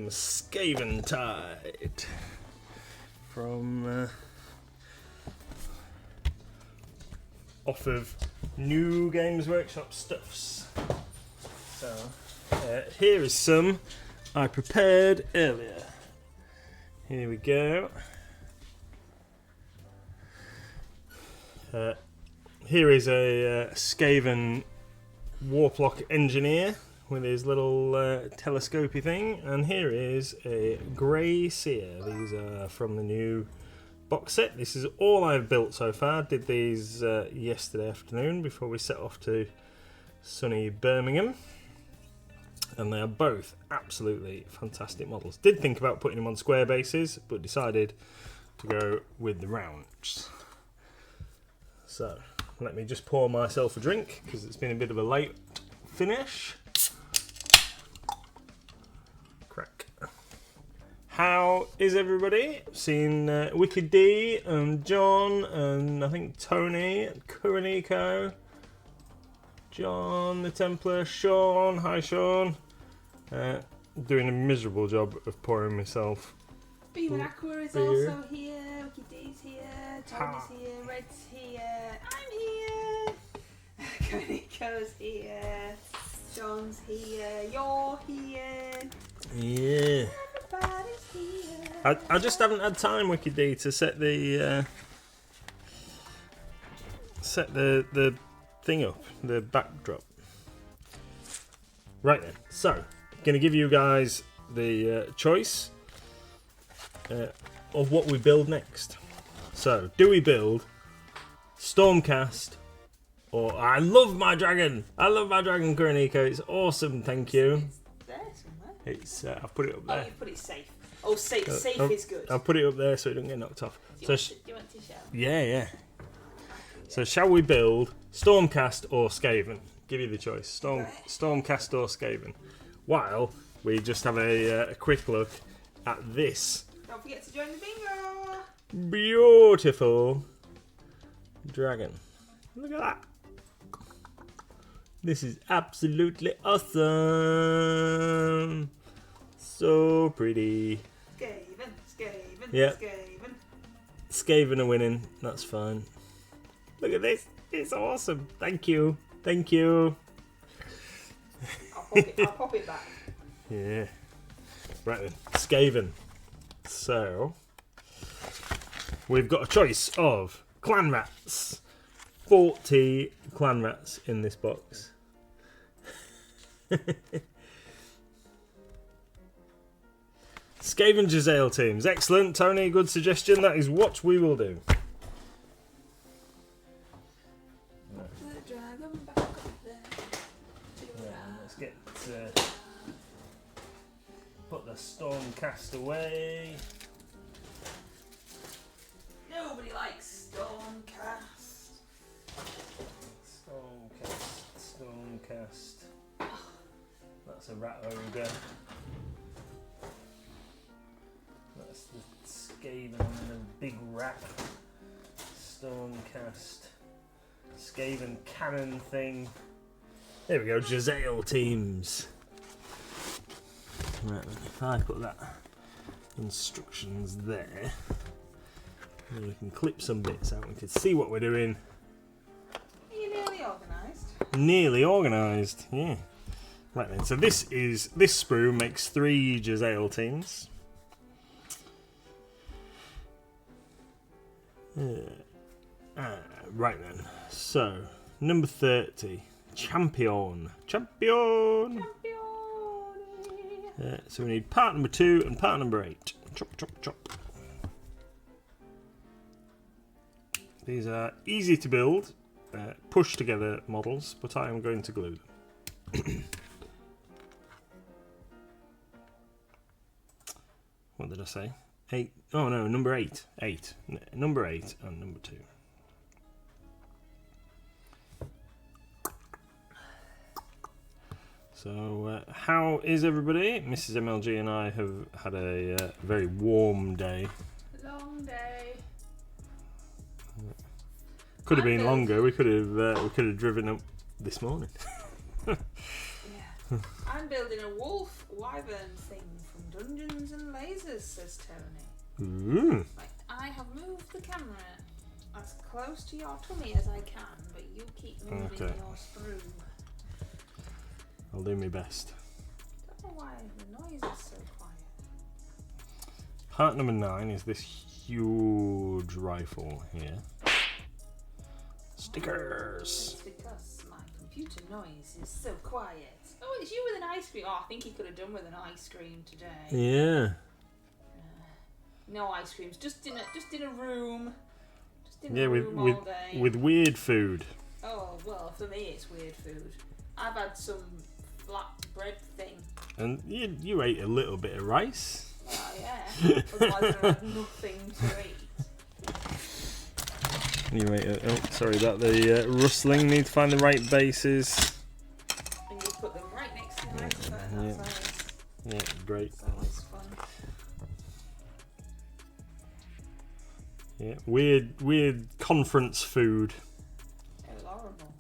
some Skaventide from off of New Games Workshop Stuffs. So here is some I prepared earlier. Here we go. Here is a Skaven Warplock engineer with his little telescopy thing, and here is a Grey Seer. These are from the new box set. This is all I've built so far. Did these yesterday afternoon before we set off to sunny Birmingham, and they are both absolutely fantastic models. Did think about putting them on square bases, but decided to go with the rounds. So let me just pour myself a drink because it's been a bit of a late finish. Crack. How is everybody? Seen Wicked D and John and I think Tony, Kuranico, John the Templar, Sean. Hi Sean. Doing a miserable job of pouring myself. Beaver Aqua is also here, Wicked D's here, Tony's here, Red's here, I'm here, Kuranico's here, John's here, you're here. Yeah. Everybody's here. I just haven't had time, Wicked D, to set the thing up, the backdrop. Right then, so going to give you guys the choice of what we build next. So, do we build Stormcast or I love my dragon? I love my dragon, Kuranico. It's awesome, thank you. It's there somewhere. It's I've put it up there. Oh, you put it safe. Oh, safe is good. I'll put it up there so it doesn't get knocked off. Do you want to show? Yeah. So shall we build Stormcast or Skaven? Give you the choice. Stormcast or Skaven. While we just have a quick look at this Don't forget to join the bingo. beautiful dragon. Look at that. This is absolutely awesome. So pretty. Skaven. Yeah. Skaven are winning. That's fine. Look at this. It's awesome. Thank you. I'll pop it back. Yeah. Right then. Skaven. So, we've got a choice of clan rats. 40 clan rats in this box. Skaven Giselle teams. Excellent, Tony. Good suggestion. That is what we will do. The dragon back up there. Let's get put the Stormcast away. Nobody likes Stormcast. Stormcast. That's a rat ogre. That's the Skaven and the big rat. Stormcast. Skaven cannon thing. There we go, Giselle teams. Right, if I put that instructions there, then we can clip some bits out and we can see what we're doing. You're nearly organised. Nearly organised, yeah. Right then, so this sprue makes 3 Giselle teams. Right then, so number 30, champion. So we need part number 2 and part number 8. Chop. These are easy to build, push together models, but I am going to glue them. What did I say? 8. Oh no, number 8. 8. Number 8 and number 2. So, how is everybody? Mrs. MLG and I have had a very warm day. Long day. Could have been longer. We could have driven up this morning. Yeah. I'm building a wolf wyvern thing from Dungeons and Lasers, says Tony. Ooh. Right, I have moved the camera as close to your tummy as I can, but you keep moving Okay. your sprue. I'll do my best. I don't know why the noise is so quiet. Part number 9 is this huge rifle here. Stickers. It's because my computer noise is so quiet. Oh, it's you with an ice cream. Oh, I think he could have done with an ice cream today. Yeah. No ice creams, just in a room. Just in Yeah, a room all day. with weird food. Oh well, for me it's weird food. I've had some flat bread thing. And you ate a little bit of rice. Oh yeah. Otherwise I had nothing to eat. You ate. Oh, sorry about the rustling. Need to find the right bases. And you put them right next to the microphone. Yeah. That's nice. Yeah, great. It's always fun. Yeah, weird conference food. It was horrible.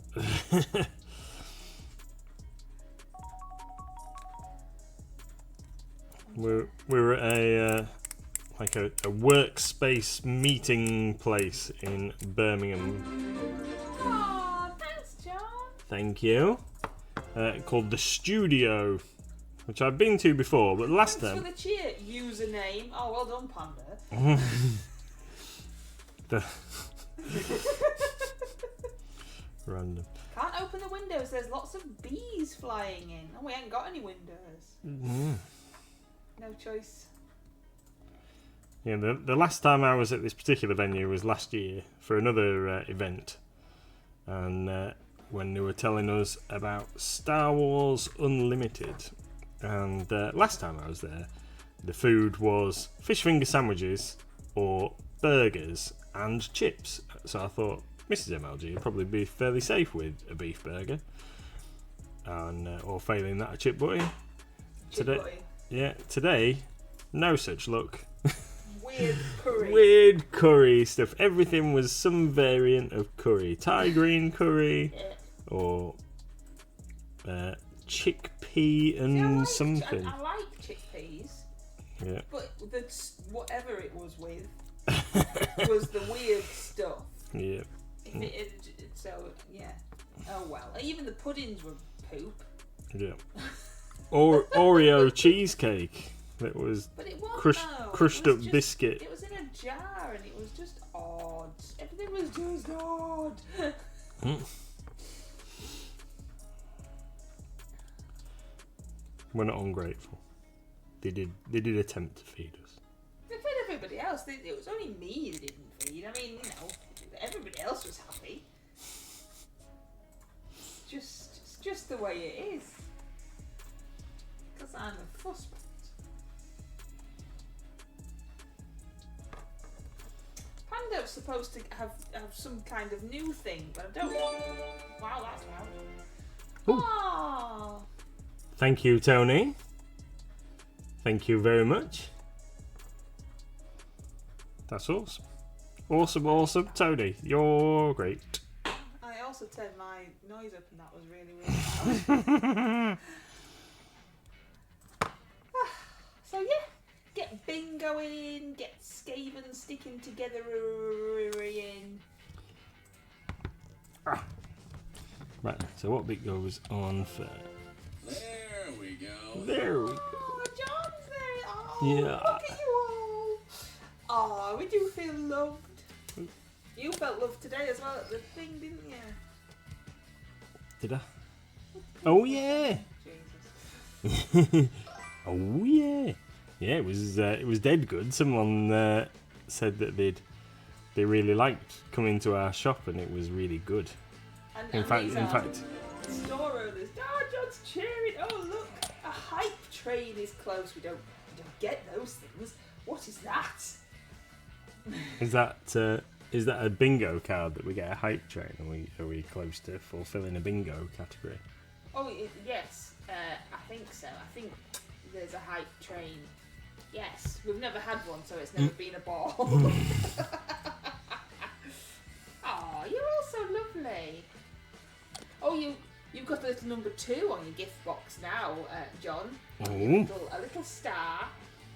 We're at a like a workspace meeting place in Birmingham. Oh, thanks, John. Thank you. Called the Studio, which I've been to before, but last Thanks time. for the cheer. Username. Oh, well done, Panda. Random. Can't open the windows. There's lots of bees flying in. Oh, we ain't got any windows. Mm. No choice. Yeah, the last time I was at this particular venue was last year for another event, and when they were telling us about Star Wars Unlimited, and last time I was there, the food was fish finger sandwiches or burgers and chips. So I thought Mrs. MLG would probably be fairly safe with a beef burger, and or failing that, a chip butty. Today, no such luck. Weird curry. Weird curry stuff. Everything was some variant of curry. Thai green curry, or chickpea and something. I like chickpeas. Yeah. But whatever it was with was the weird stuff. Yeah. So yeah. Oh well. Even the puddings were poop. Yeah. Or Oreo cheesecake. That was crushed up biscuit. It was in a jar and it was just odd. Everything was just odd. We're not ungrateful. They did attempt to feed us. They fed everybody else. It was only me they didn't feed. I mean, everybody else was happy. It's just the way it is. Because I'm a fusspot. Pando's supposed to have some kind of new thing, but I don't know. Wow, that's loud. Oh. Thank you, Tony. Thank you very much. That's awesome. Awesome, Tony. You're great. I also turned my noise up and that was really, really loud. So yeah, get bingo in, get Skaven sticking together in. Right, so what bit goes on first? There we go. There we go. Oh, John's there. Oh, Yeah. look at you all. Oh, we do feel loved. You felt loved today as well at the thing, didn't you? Did I? Oh yeah. Jesus. Oh yeah. Yeah, it was dead good. Someone said that they really liked coming to our shop and it was really good. In fact, store owners. Oh, John's cheering. Oh, look, a hype train is close. We don't get those things. What is that? Is that a bingo card that we get a hype train? Are we close to fulfilling a bingo category? Oh yes, I think so. I think there's a hype train. Yes, we've never had one, so it's never been a ball. Oh, you're all so lovely. Oh, you've got a little number 2 on your gift box now, John. Oh. A little star.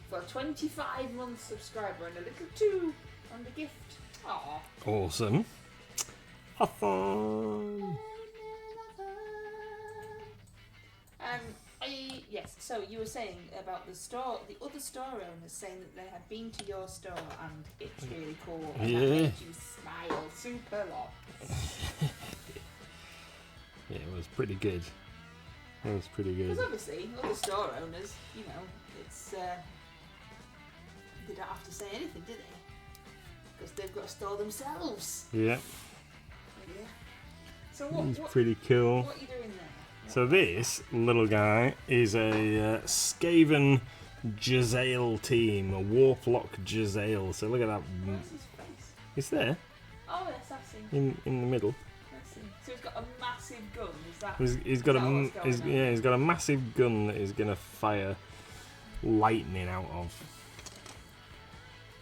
for a 25-month subscriber and a little 2 on the gift. Aww. Awesome. Have fun. Yes, so you were saying about the store, the other store owners saying that they had been to your store and it's really cool. And that made you smile super lot. Yeah, it was pretty good. It was pretty good. Because obviously, other store owners, you know, it's they don't have to say anything, do they? Because they've got a store themselves. Yeah. Yeah. So what? It's pretty cool. What are you doing there? So this little guy is a Skaven Jezzail team, a Warplock Jezzail. So look at that. Where's his face? It's there. Oh yes, I see. In the middle. I see. So he's got a massive gun. Is that? He's got what's going on? he's got a massive gun that he's gonna fire lightning out of,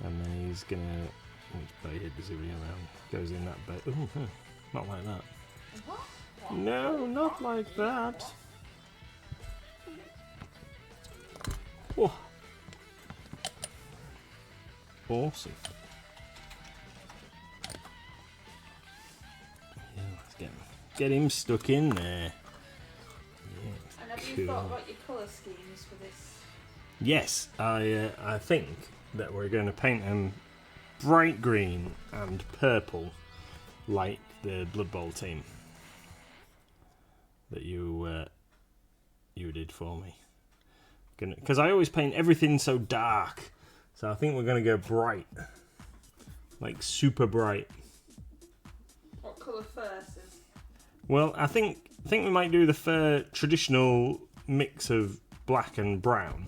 and then he's gonna. Which bay does he around? Goes in that bay. Ooh, not like that. What? No, not like that. Whoa. Awesome. Yeah, let's get him stuck in there. Yeah, And have you thought about your colour schemes for this? Yes, I think that we're going to paint them bright green and purple like the Blood Bowl team that you did for me. Because I always paint everything so dark, so I think we're going to go bright, like super bright. What colour first is? Well, I think we might do the fur traditional mix of black and brown,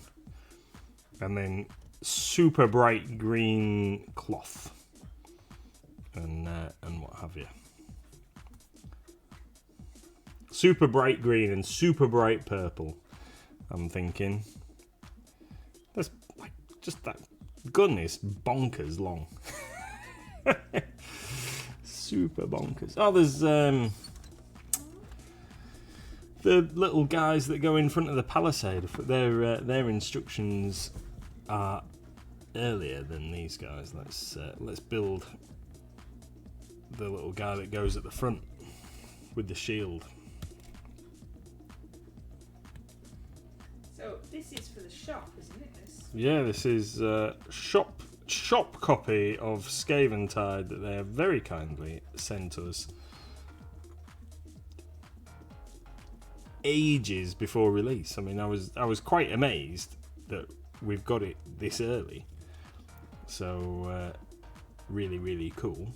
and then super bright green cloth, and what have you. Super bright green and super bright purple. I'm thinking. That's like just that gun is bonkers long. Super bonkers. Oh, there's the little guys that go in front of the palisade. Their instructions are earlier than these guys. Let's build the little guy that goes at the front with the shield. So this is for the shop, isn't it? This? Yeah, this is shop copy of Skaventide that they have very kindly sent us ages before release. I mean, I was quite amazed that we've got it this early. So really, really cool.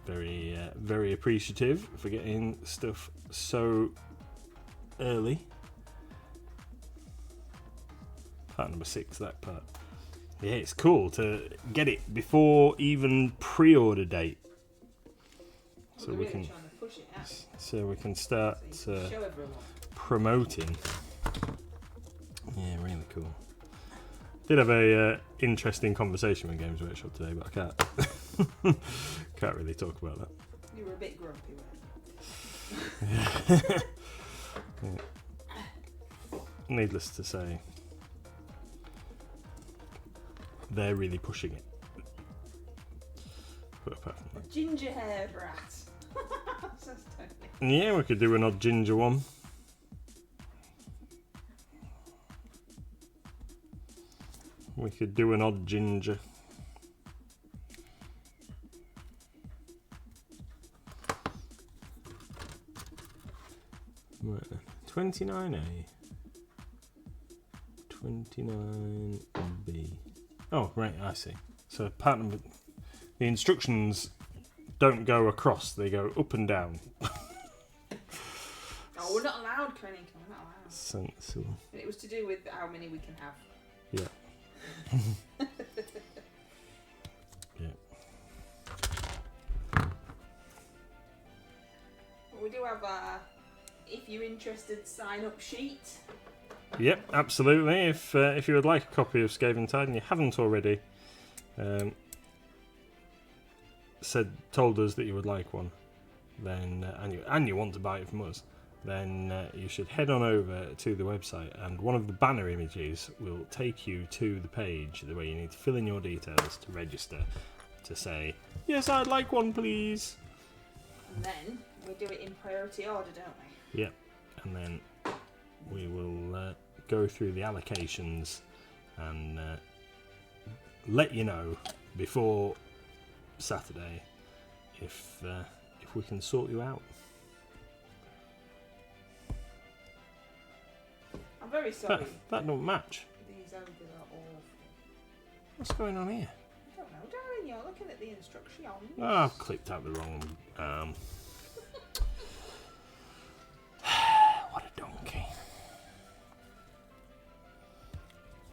Very, very appreciative for getting stuff so early. Part number 6, that part. Yeah, it's cool to get it before even pre-order date, so we can trying to push it out. so we can start So you can show everyone. promoting. Yeah, really cool. Did have a interesting conversation with Games Workshop today, but I can't really talk about that. You were a bit grumpy, weren't you? Yeah. Needless to say, they're really pushing it. But apart from that, Ginger hair brat. Says Tony. yeah, we could do an odd ginger one. We could do an odd ginger. Right then. 29A. 29B. Oh, right, I see. So part number, the instructions don't go across, they go up and down. Oh, we're not allowed, Koenig. We're not allowed. Sensible. And it was to do with how many we can have. Yeah. Yeah. We do have a, if you're interested, sign up sheet. Yep, absolutely. If you would like a copy of Skaventide and you haven't already told us that you would like one, then and you want to buy it from us, then you should head on over to the website, and one of the banner images will take you to the page where you need to fill in your details to register, to say, yes, I'd like one, please. And then we do it in priority order, don't we? Yep. And then we will go through the allocations and let you know before Saturday if we can sort you out. I'm very sorry. That don't match. These ogres are awful. What's going on here? I don't know, darling. You're looking at the instructions. Oh, I've clicked out the wrong arm. What a donkey.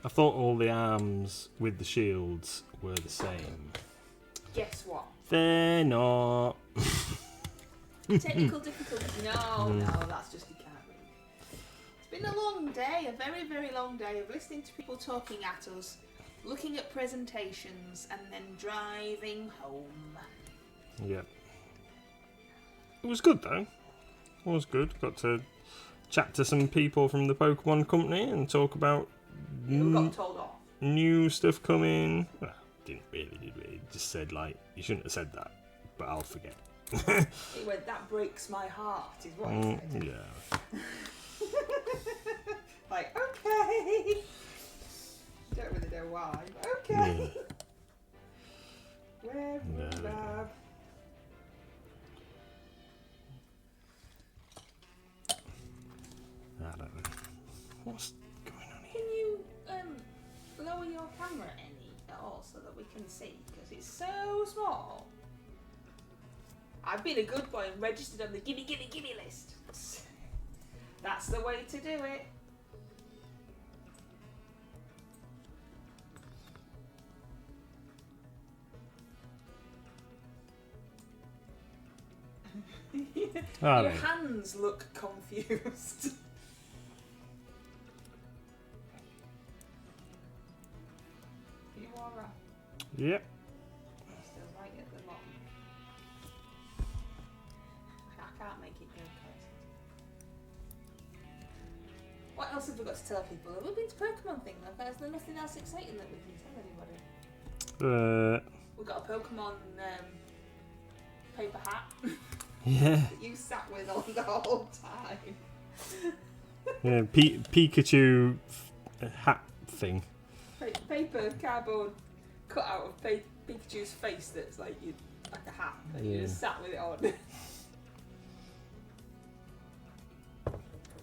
I thought all the arms with the shields were the same. Guess what? They're not. Technical difficulties. No, that's just you can't read. It's been a long day, a very, very long day of listening to people talking at us, looking at presentations, and then driving home. Yep. It was good though. It was good. Got to chat to some people from the Pokemon company and talk about We got told off. new stuff coming. Well, didn't really, did we? It just said like, you shouldn't have said that, but I'll forget. It went, that breaks my heart, is what I said. Yeah. Like, okay. Don't really know why, but okay. Where Yeah. Lab? I don't know. What's going on here? Can you lower your camera any at all so that we can see? Because it's so small. I've been a good boy and registered on the gimme list. That's the way to do it. Your hands look confused. You alright? Yep. Still right at the bottom. I can't make it go close. What else have we got to tell people? Have we been to Pokemon thing? Like, is there nothing else exciting that we can tell anybody? We got a Pokemon paper hat Yeah. that you sat with on the whole time. Yeah. Pikachu hat thing. Paper cardboard cut out of Pikachu's face that's like a hat and you just sat with it on.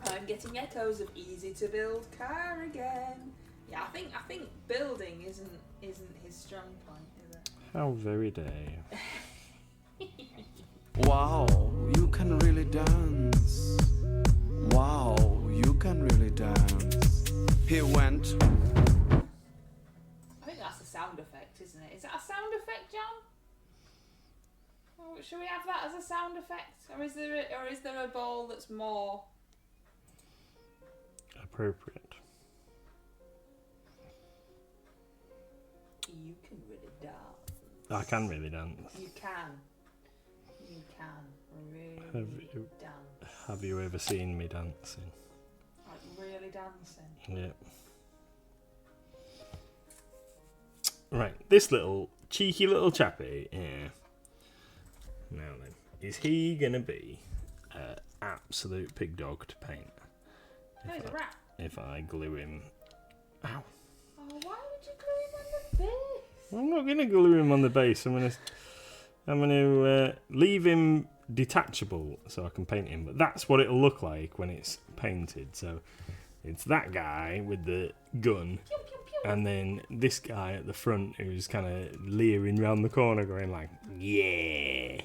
I'm getting echoes of easy to build car again. Yeah, I think building isn't his strong point, is it? How very dare you. Wow, you can really dance. Wow, you can really dance. He went. I think that's a sound effect, isn't it? Is that a sound effect, John? Oh, should we have that as a sound effect, or is there a ball that's more Appropriate. You can really dance. I can really dance. You can really dance. Have you ever seen me dancing? Like really dancing. Yep. Right, this little cheeky little chappy here. Now then, is he gonna be an absolute pig dog to paint? No, he's a rat. If I glue him. Ow. Oh, why would you glue him on the base? I'm not gonna glue him on the base. I'm gonna leave him detachable so I can paint him. But that's what it'll look like when it's painted. So it's that guy with the gun, Pew, pew, pew. and then this guy at the front who's kind of leering round the corner, going like, "Yeah."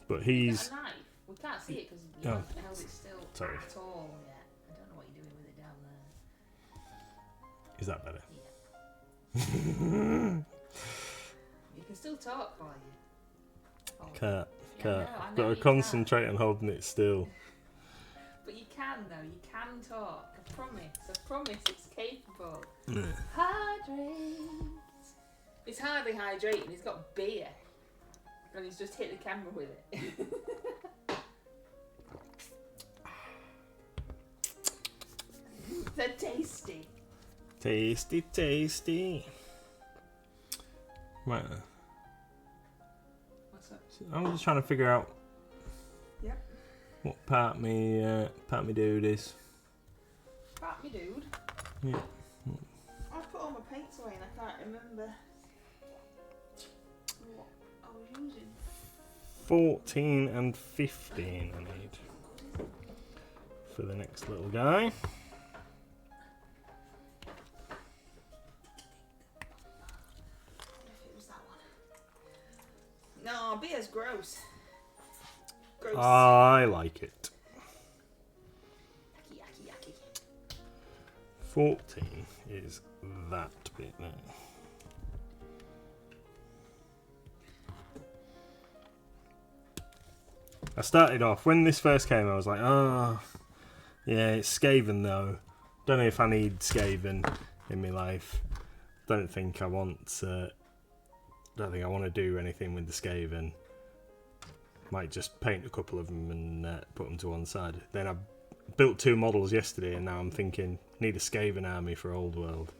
But he's. Is that a knife? We can't see it because Oh. held it still Sorry. at all yet. I don't know what you're doing with it down there. Is that better? Yeah. You can still talk, can't you? Oh. Can't. Yeah, Can't. no, I I've know got you to concentrate on holding it still. But you can though, you can talk. I promise it's capable. Yeah. Hydrate. It's hardly hydrating, he's got beer. And he's just hit the camera with it. They're tasty. Tasty, tasty. Right. What's up? I'm just trying to figure out Yep. what part me dude is. Part me dude. Yeah. I put all my paints away and I can't remember what I was using. 14 and 15 I need for the next little guy. If it was that one. No, beer's gross. Gross. I like it. Yucky, yucky, yucky. 14 is that bit there. I started off, when this first came, I was like, oh, yeah, it's Skaven though. Don't know if I need Skaven in my life. Don't think I want to do anything with the Skaven. Might just paint a couple of them and put them to one side. Then I built 2 models yesterday and now I'm thinking, need a Skaven army for Old World.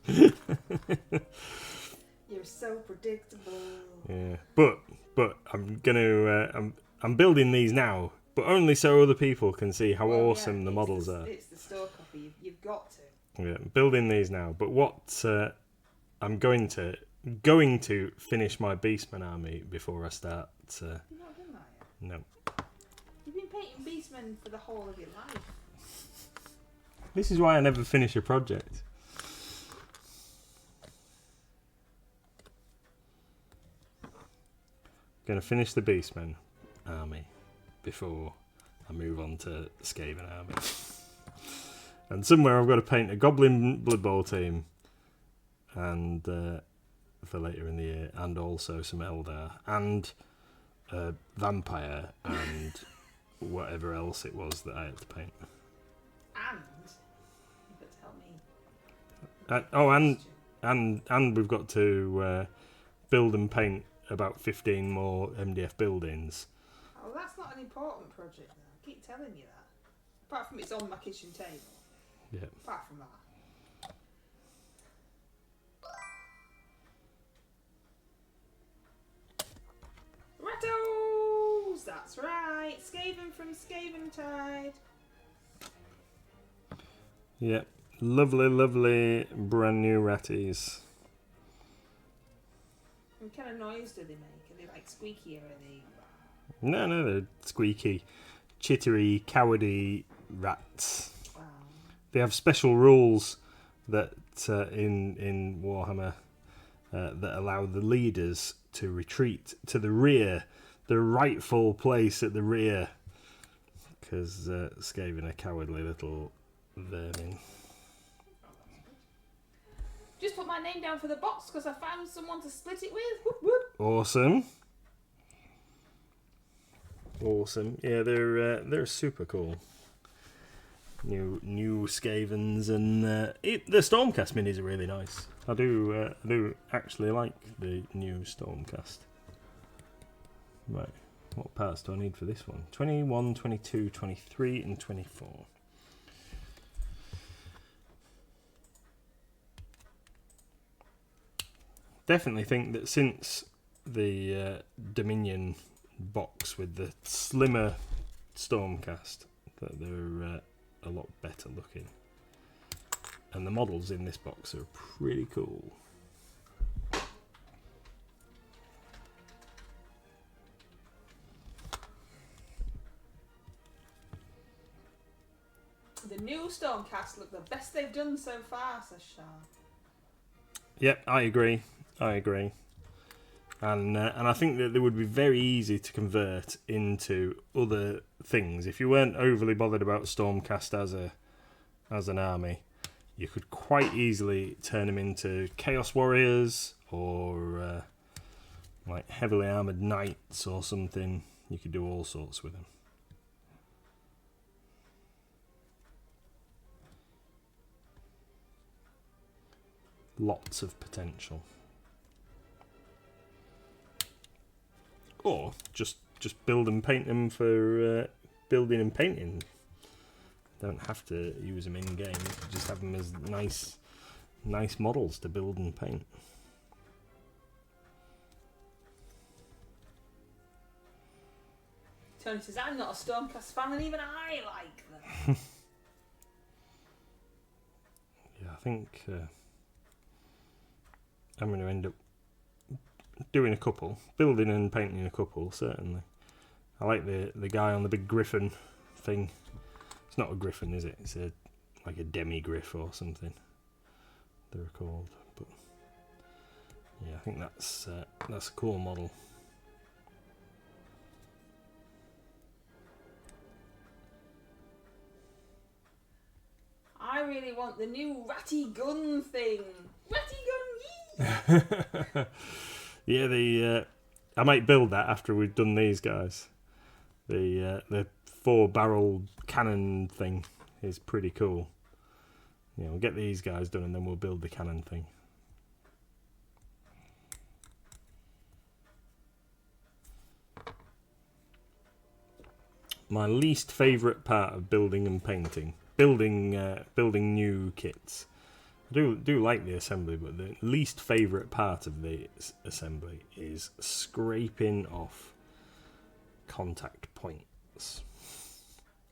You're so predictable. Yeah, but I'm gonna I'm building these now, but only so other people can see how awesome the models are. It's the store copy. You've got to. Yeah, I'm building these now. But what I'm going to finish my Beastman army before I start. You've not done that yet. No, You've been painting Beastmen for the whole of your life. this is why I never finish a project. Going to finish the Beastman army before I move on to Skaven army. And somewhere I've got to paint a Goblin Blood Bowl team, and for later in the year, and also some Eldar, and a Vampire, and whatever else it was that I had to paint. And you've got to help me. And we've got to build and paint about 15 more MDF buildings. Oh, that's not an important project though. I keep telling you that. Apart from it's on my kitchen table. Yeah. Apart from that. Rattos! That's right. Skaven from Skaventide. Yep. Lovely, lovely brand new ratties. What kind of noise do they make? Are they like squeaky or are they... No, they're squeaky, chittery, cowardy rats. Wow. They have special rules that in Warhammer that allow the leaders to retreat to the rear, the rightful place at the rear, because Skaven are cowardly little vermin. Just put my name down for the box because I found someone to split it with. Whoop, whoop. Awesome. Yeah, they're super cool. New Skavens, and the Stormcast minis are really nice. I do actually like the new Stormcast. Right, what parts do I need for this one? 21, 22, 23 and 24. Definitely think that since the Dominion box with the slimmer Stormcast, that they're a lot better looking, and the models in this box are pretty cool. The new Stormcast look the best they've done so far, says Sean. Yep, I agree. And I think that they would be very easy to convert into other things. If you weren't overly bothered about Stormcast as an army, you could quite easily turn them into Chaos Warriors or like heavily armoured knights or something. You could do all sorts with them. Lots of potential. Or just build and paint them for building and painting. Don't have to use them in game. You could just have them as nice models to build and paint. Tony says, I'm not a Stormcast fan and even I like them. Yeah, I think I'm going to end up doing a couple. Building and painting a couple, certainly. I like the guy on the big griffin thing. It's not a griffin, is it? It's like a demi-griff or something they're called. But yeah, I think that's a cool model. I really want the new ratty gun thing. Ratty gun, yee! Yeah, I might build that after we've done these guys. The 4-barrel cannon thing is pretty cool. Yeah, we'll get these guys done and then we'll build the cannon thing. My least favourite part of building and painting, building new kits. I do like the assembly, but the least favourite part of the assembly is scraping off contact points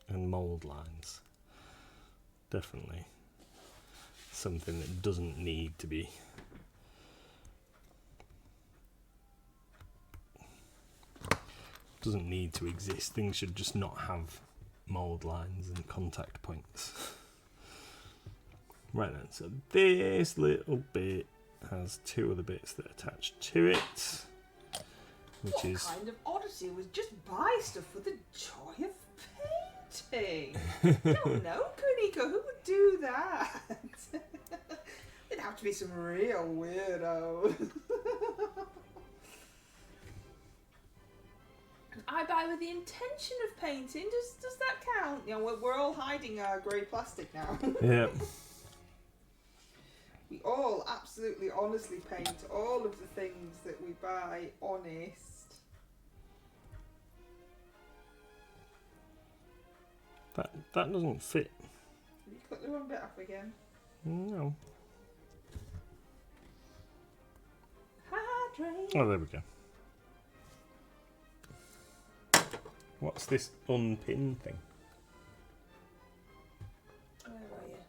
and mould lines. Definitely something that doesn't need to be. Doesn't need to exist. Things should just not have mould lines and contact points. Right then, so this little bit has 2 other bits that attach to it, which what is kind of odyssey was just buy stuff for the joy of painting? No, Kuniko, who would do that? It'd have to be some real weirdo. I buy with the intention of painting. Does that count? You know, we're all hiding our grey plastic now. yeah. We all absolutely honestly paint all of the things that we buy honest. That doesn't fit. You cut the wrong bit off again. No. Hydrate. Oh, there we go. What's this unpin thing? Where are you?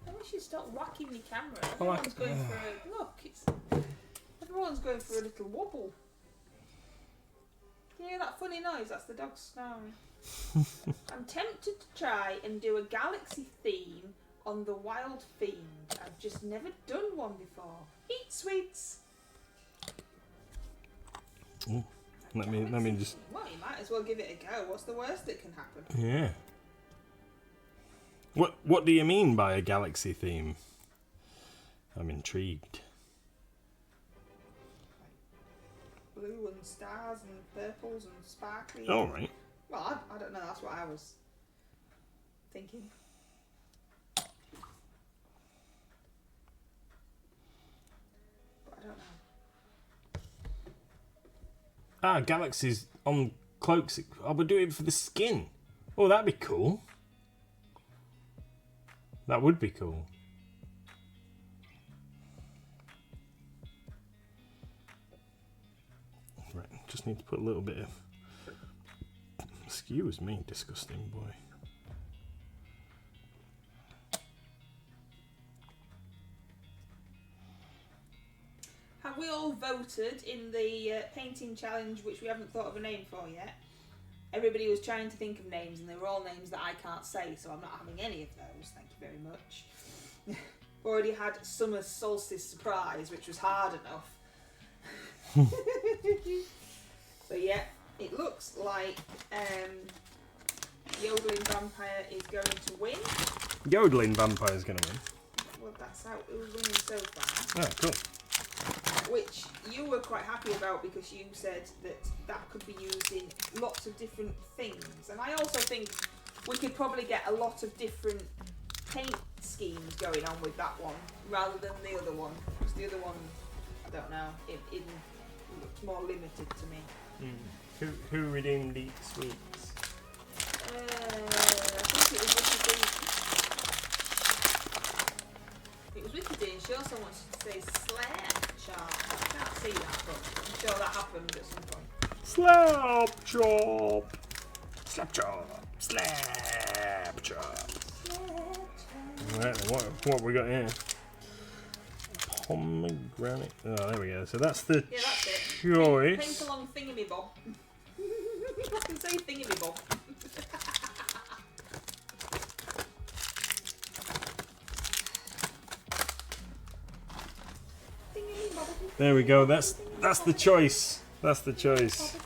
I wish you'd stop whacking your camera. Oh, Everyone's going for a look. Everyone's going for a little wobble. Can you hear that funny noise? That's the dog snoring. I'm tempted to try and do a galaxy theme on the Wild Fiend. I've just never done one before. Eat sweets. Ooh. Let me just. Well, you might as well give it a go. What's the worst that can happen? Yeah. What do you mean by a galaxy theme? I'm intrigued. Blue and stars and purples and sparkly. All right. Well, I don't know. That's what I was thinking. But I don't know. Ah, galaxies on cloaks. Oh, we'll do it for the skin. Oh, that'd be cool. That would be cool. Right, just need to put a little bit of. Excuse me, disgusting boy. Have we all voted in the painting challenge, which we haven't thought of a name for yet? Everybody was trying to think of names, and they were all names that I can't say, so I'm not having any of those. Thank you very much. Already had Summer Solstice Surprise, which was hard enough. So yeah, it looks like Yodeling Vampire is going to win. Yodeling Vampire's going to win. Well, that's how it was winning so far. Oh, cool. Which you were quite happy about because you said that could be used in lots of different things. And I also think we could probably get a lot of different paint schemes going on with that one rather than the other one. Because the other one, I don't know, it looks more limited to me. Who redeemed Eat Sweets? it was Wicked D. It was Wicked D, and she also wants to say slap chop. I can't see that, but I'm sure that happened at some point. Slap chop. Slap chop. Slap chop. Right, what have we got here? Pomegranate. Oh, there we go. So that's the Yeah, that's it. choice. Paint along thingamy-bob. I can say thingamy-bob. There we go. That's the choice. That's the choice.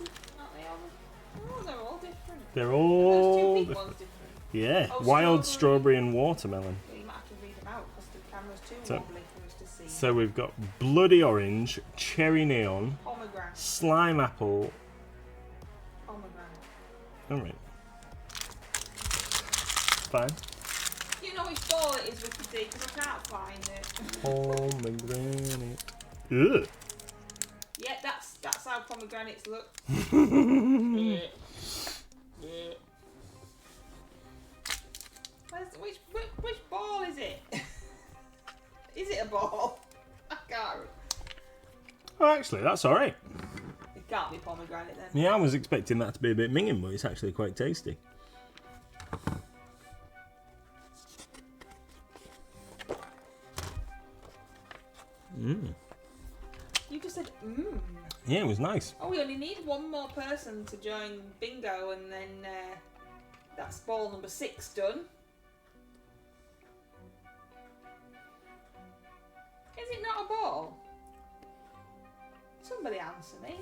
Oh, they're all different. They're Those all two pink ones different. yeah. Oh, Wild strawberry. strawberry and watermelon. Well, you might have to read them out because the camera's too So- wobbly for us to see. So we've got bloody orange, cherry neon, Pomegranate. slime apple. Pomegranate. All right. Fine. Do you know which ball it is, Wicked D? Because I can't find it. Pomegranate. Ugh. Yeah, that's how pomegranates look. Which ball is it? Is it a ball? I can't. Oh, actually, that's all right. It can't be pomegranate then. Yeah, I was expecting that to be a bit minging, but it's actually quite tasty. You just said mmm. Yeah, it was nice. Oh, we only need one more person to join bingo, and then that's ball number 6 done. Is it not a ball? Somebody answer me.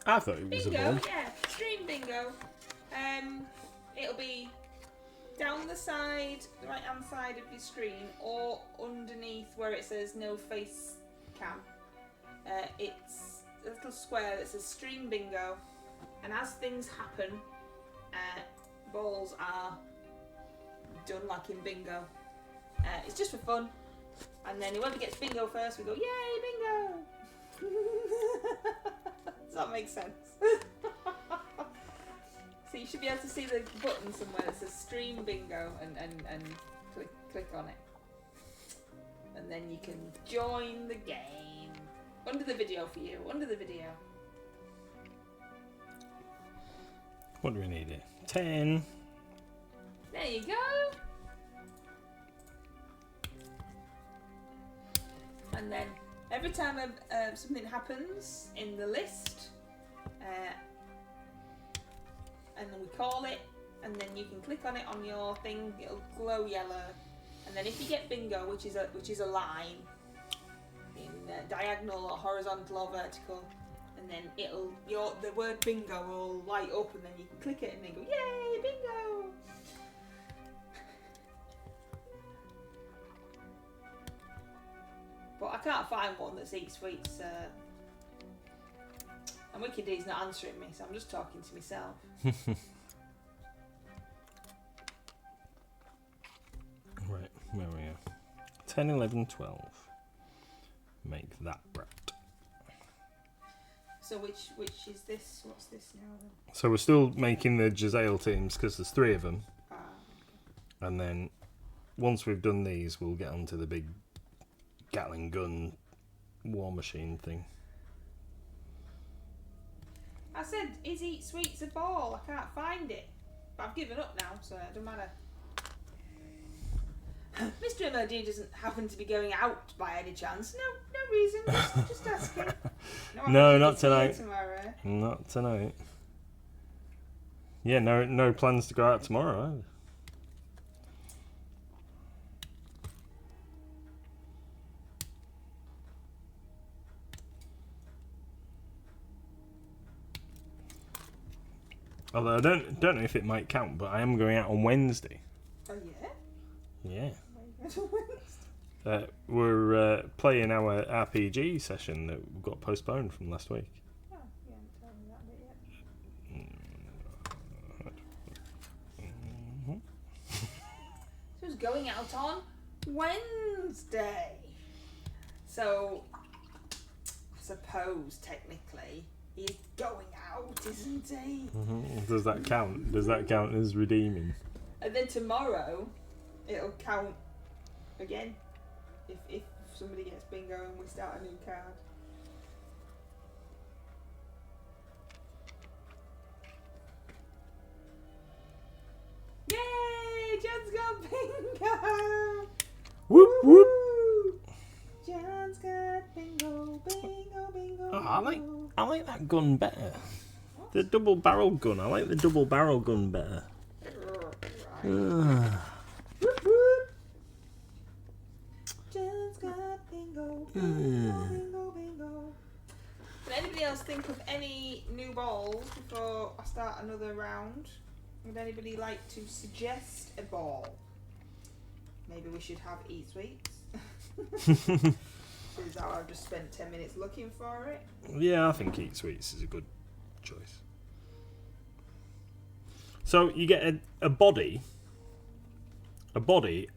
I thought it was a Bingo, ball. yeah, stream bingo. It'll be down the side, the right hand side of your screen, or underneath where it says no face cam. It's a little square that says stream bingo, and as things happen, balls are done like in bingo. It's just for fun, and then whoever gets bingo first, we go yay bingo. Does that make sense? So you should be able to see the button somewhere that says stream bingo and click on it. And then you can join the game. Under the video for you, under the video. What do we need here? 10. There you go. And then every time something happens in the list, and then we call it, and then you can click on it on your thing. It'll glow yellow, and then if you get bingo, which is a line in diagonal or horizontal or vertical, and then the word bingo will light up, and then you can click it and then go yay bingo. But I can't find one that's Eat Sweets. And Wicked D's not answering me, so I'm just talking to myself. Right, there we go. 10, 11, 12. Make that brat. So which is this? What's this now then? So we're still making the Giselle teams because there's 3 of them. And then once we've done these, we'll get onto the big Gatling gun war machine thing. I said, is Eat Sweets a ball? I can't find it. But I've given up now, so it doesn't matter. Mr. MOD doesn't happen to be going out by any chance. No reason, just asking. No, not Tomorrow. Not tonight. Yeah, no plans to go out tomorrow either. Although I don't know if it might count, but I am going out on Wednesday. Oh yeah? Yeah. Why are you going on Wednesday? We're playing our RPG session that got postponed from last week. Oh, you haven't told me that bit yet. So it's going out on Wednesday. So I suppose technically he's going out, isn't he? Does that count? Does that count as redeeming? And then tomorrow, it'll count again. If somebody gets bingo and we start a new card. Yay! John's got bingo! Whoop whoop. Woo! John's got bingo, bingo, bingo. Oh, I like that gun better. The double barrel gun. I like the double barrel gun better. Right. Whoop, whoop. John's got bingo, bingo, bingo, bingo. Did anybody else think of any new balls before I start another round? Would anybody like to suggest a ball? Maybe we should have Eat Sweets. Since I've just spent 10 minutes looking for it. Yeah, I think Eat Sweets is a good choice. So you get a body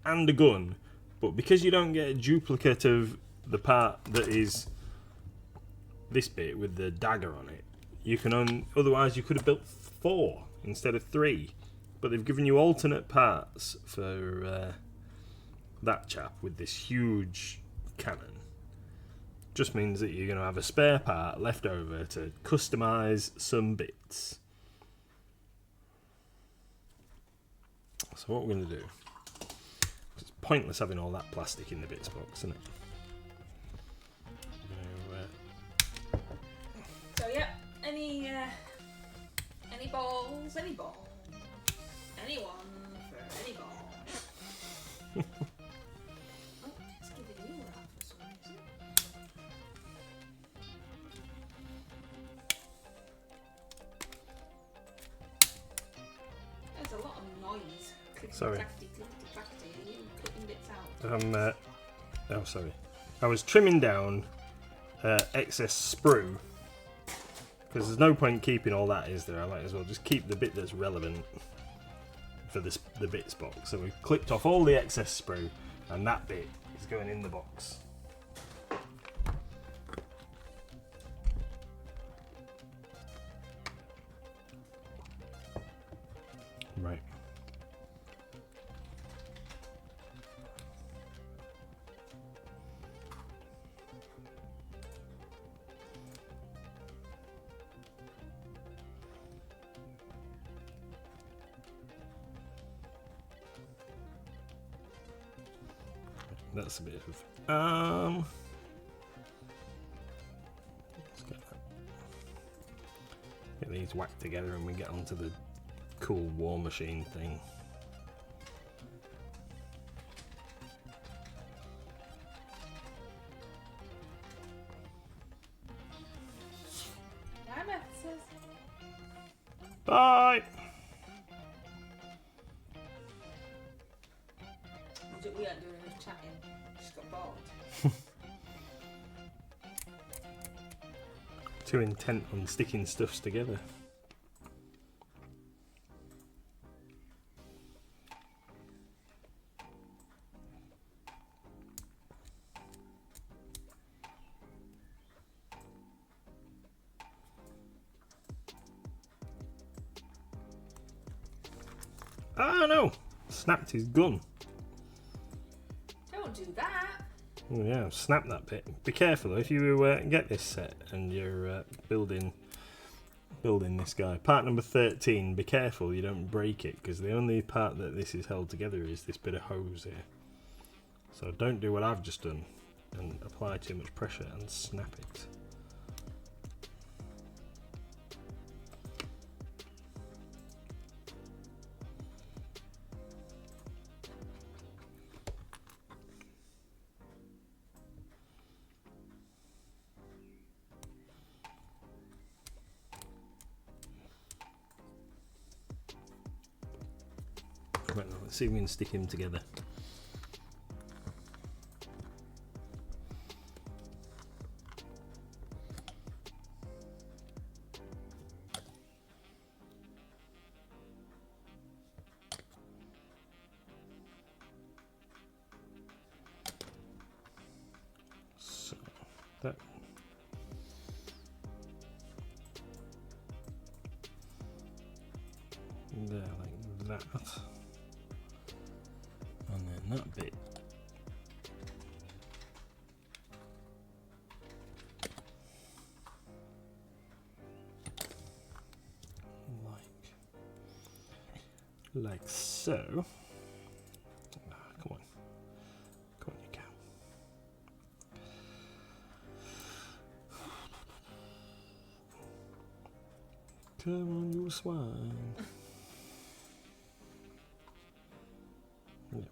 and a gun, but because you don't get a duplicate of the part that is this bit with the dagger on it, you can otherwise you could have built 4 instead of 3, but they've given you alternate parts for that chap with this huge cannon. Just means that you're going to have a spare part left over to customise some bits. So what we're going to do, it's pointless having all that plastic in the bits box, isn't it? So yeah, any balls, any ball, anyone for any ball. Oh, it's giving you that for some reason. There's a lot of noise. Sorry. Clickety-clackety. Are you cutting bits out? Oh, sorry. I was trimming down excess sprue. Because there's no point keeping all that, is there? I might as well just keep the bit that's relevant for the bits box. So we've clipped off all the excess sprue, and that bit is going in the box. Right. That's a bit of let's get these whacked together and we get onto the cool war machine thing. Bye. We aren't doing enough chatting. Just got bored. Too intent on sticking stuffs together. Oh no! Snapped his gun. Don't do that. Oh yeah, snap that bit. Be careful if you get this set and you're building this guy. Part number 13, be careful you don't break it, because the only part that this is held together is this bit of hose here. So don't do what I've just done and apply too much pressure and snap it. Right, now, let's see if we can stick him together. So that there, like that. And that bit. Like so. Come on. Come on, you cow. Come on, you swine. There we go.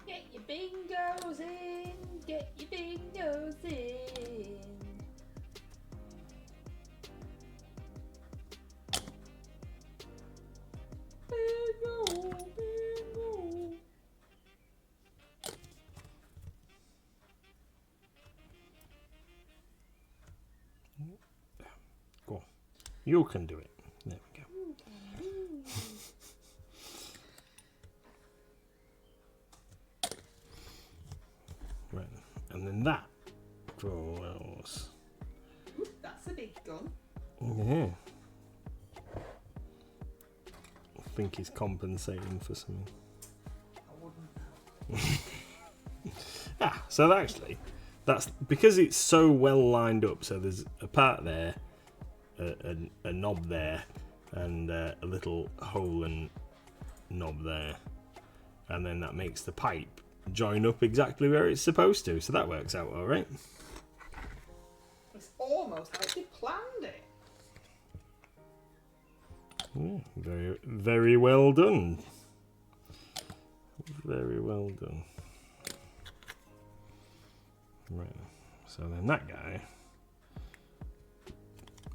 Get your bingos in. Get your bingos in. Bingo, bingo. Go on. You can do it. There we go. Right. And then that goes. Ooh, that's a big gun. Yeah. I think he's compensating for something. I wouldn't. So actually, that's because it's so well lined up. So there's a part there, a knob there, and a little hole and knob there, and then that makes the pipe join up exactly where it's supposed to. So that works out all right. It's almost like they planned it. Yeah, very, very well done. Very well done. Right, so then that guy,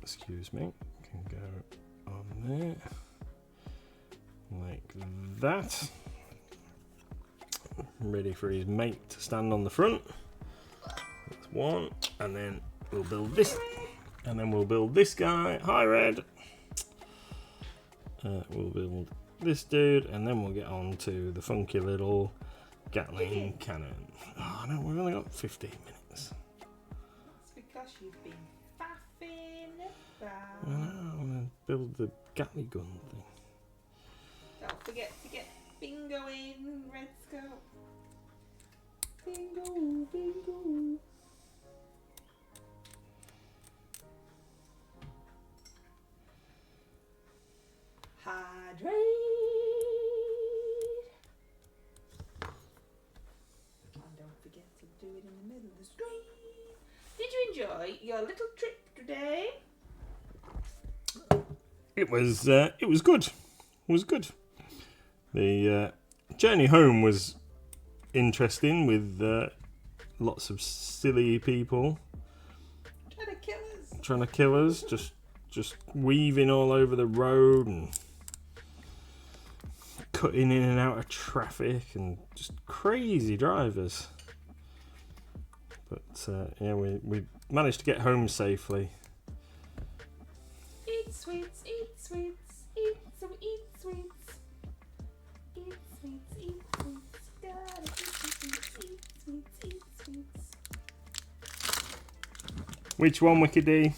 excuse me, can go on there, like that. Ready for his mate to stand on the front. That's one, and then we'll build this, and then we'll build this guy. Hi, Red. We'll build this dude, and then we'll get on to the funky little Gatling cannon. Oh no, we've only got 15 minutes. That's because you've been faffing about. I'm gonna build the Gatling gun thing. Don't forget to get bingo in, Red Scout. Bingo, bingo. Hydrate. And don't forget to do it in the middle of the screen. Did you enjoy your little trip today? It was good. It was good. The journey home was interesting with lots of silly people trying to kill us, just weaving all over the road and cutting in and out of traffic and just crazy drivers. But yeah, we managed to get home safely. Eat sweets, eat sweets, eat sweets. Eat sweets, eat sweets. Gotta eat sweets, eat sweets, eat sweets. Which one, Wicked D?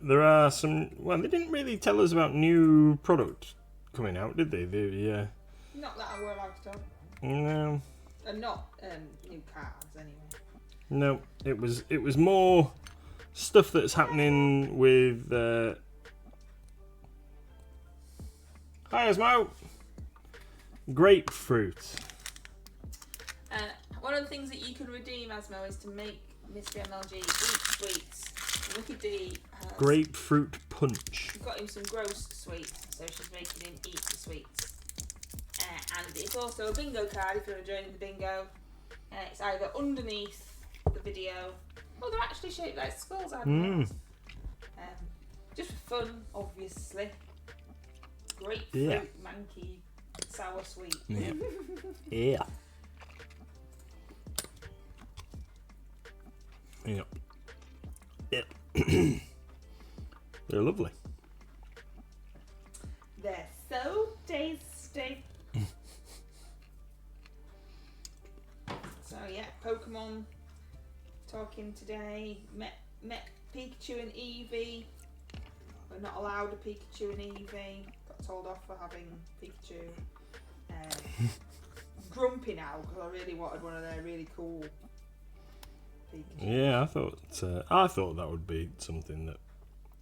There are some. Well, they didn't really tell us about new product coming out, did they? Not that I were allowed to. No. And not new cards anyway. No, it was more stuff that's happening with. Hi, Osmo. Grapefruit. One of the things that you can redeem, Asmo, is to make Mystery MLG eat sweets. Wicked D has Grapefruit punch. got him some gross sweets, so she's making him eat the sweets. And it's also a bingo card if you're joining the bingo. It's either underneath the video. Oh, they're actually shaped like skulls, aren't they? Just for fun, obviously. Grapefruit, manky, sour sweet. Yeah. Yeah. Yep. Yep. They're lovely. They're so tasty. Steve. So yeah, Pokemon talking today. Met Pikachu and Eevee. We're not allowed a Pikachu and Eevee. Got told off for having Pikachu. Grumpy now because I really wanted one of their really cool Pikachu. Yeah, I thought that would be something that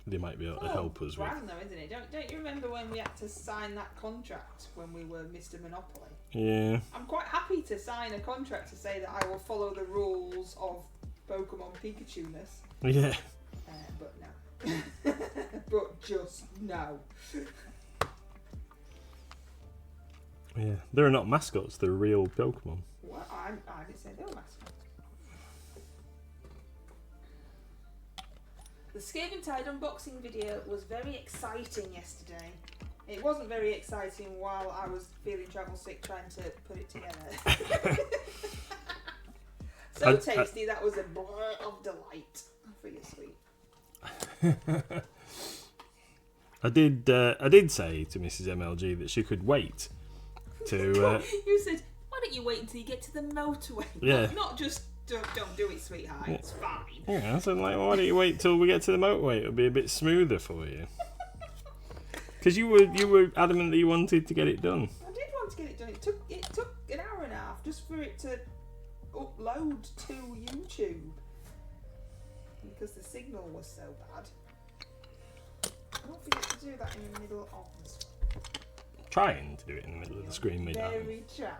they might be able to help us with. Brand though, isn't it? Don't you remember when we had to sign that contract when we were Mr. Monopoly? Yeah. I'm quite happy to sign a contract to say that I will follow the rules of Pokemon Pikachu-ness. Yeah. But no. But just no. Yeah. They're not mascots, they're real Pokemon. What? I didn't say they were mascots. The Skaventide unboxing video was very exciting yesterday. It wasn't very exciting while I was feeling travel sick trying to put it together. So tasty, that was a blur of delight for your sweet. I did say to Mrs. MLG that she could wait to. You said, "Why don't you wait until you get to the motorway?" Yeah. Not just don't do it, sweetheart. Yeah. It's fine. Yeah, I said, like, why don't you wait till we get to the motorway? It'll be a bit smoother for you. Because you were adamant that you wanted to get it done. I did want to get it done. It took an hour and a half just for it to upload to YouTube because the signal was so bad. Don't forget to do that in the middle of the screen. Trying to do it in the middle of the screen, mate. Very trying.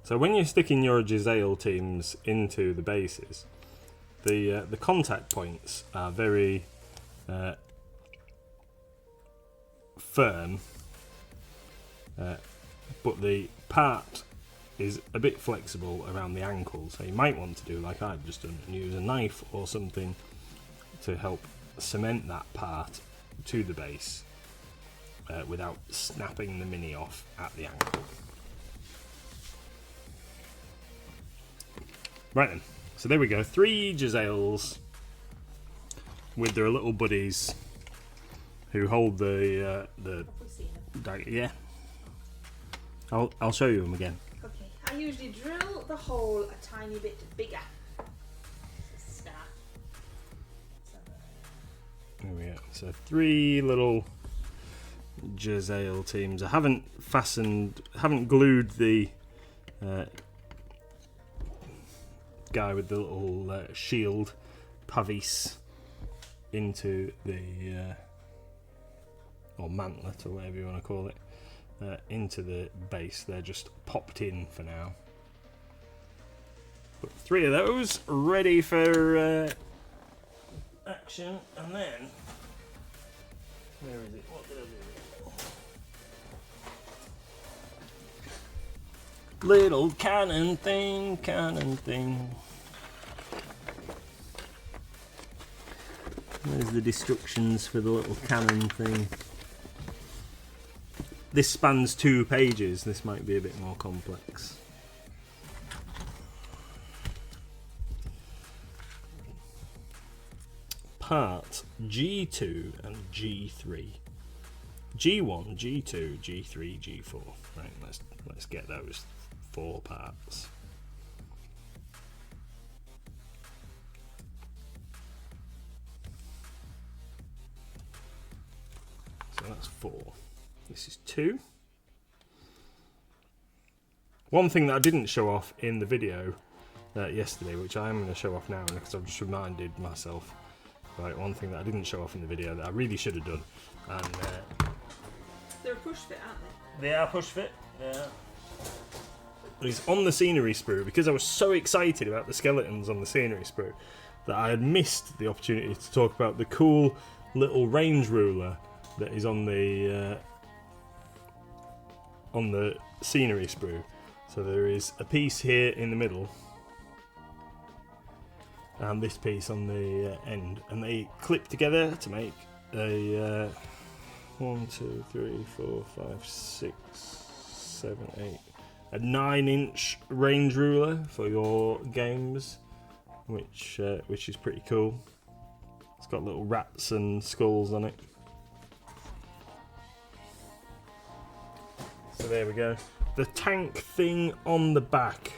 So when you're sticking your Giselle teams into the bases, the contact points are very firm, but the part is a bit flexible around the ankle. So you might want to do like I've just done and use a knife or something to help cement that part to the base without snapping the mini off at the ankle. Right then, so there we go. 3 Giselles with their little buddies who hold the yeah. I'll show you them again. Okay, I usually drill the hole a tiny bit bigger. There we go. So 3 little Giselle teams. I haven't glued the guy with the little shield Pavis into the or mantlet or whatever you want to call it into the base. They're just popped in for now. But 3 of those ready for action, and then where is it? What did I do? Little cannon thing. There's the instructions for the little cannon thing. This spans 2 pages. This might be a bit more complex. Part G2 and G3. G1, G2, G3, G4. Right, let's get those 4 parts. So that's 4. This is 2. One thing that I didn't show off in the video yesterday, which I am going to show off now because I've just reminded myself. Right, one thing that I didn't show off in the video that I really should have done. And they're a push fit, aren't they? They are push fit. Yeah. It's on the scenery sprue because I was so excited about the skeletons on the scenery sprue that I had missed the opportunity to talk about the cool little range ruler that is on the scenery sprue. So there is a piece here in the middle and this piece on the end, and they clip together to make a 1, 2, 3, 4, 5, 6, 7, 8, a 9-inch range ruler for your games, which is pretty cool. It's got little rats and skulls on it. So there we go. The tank thing on the back.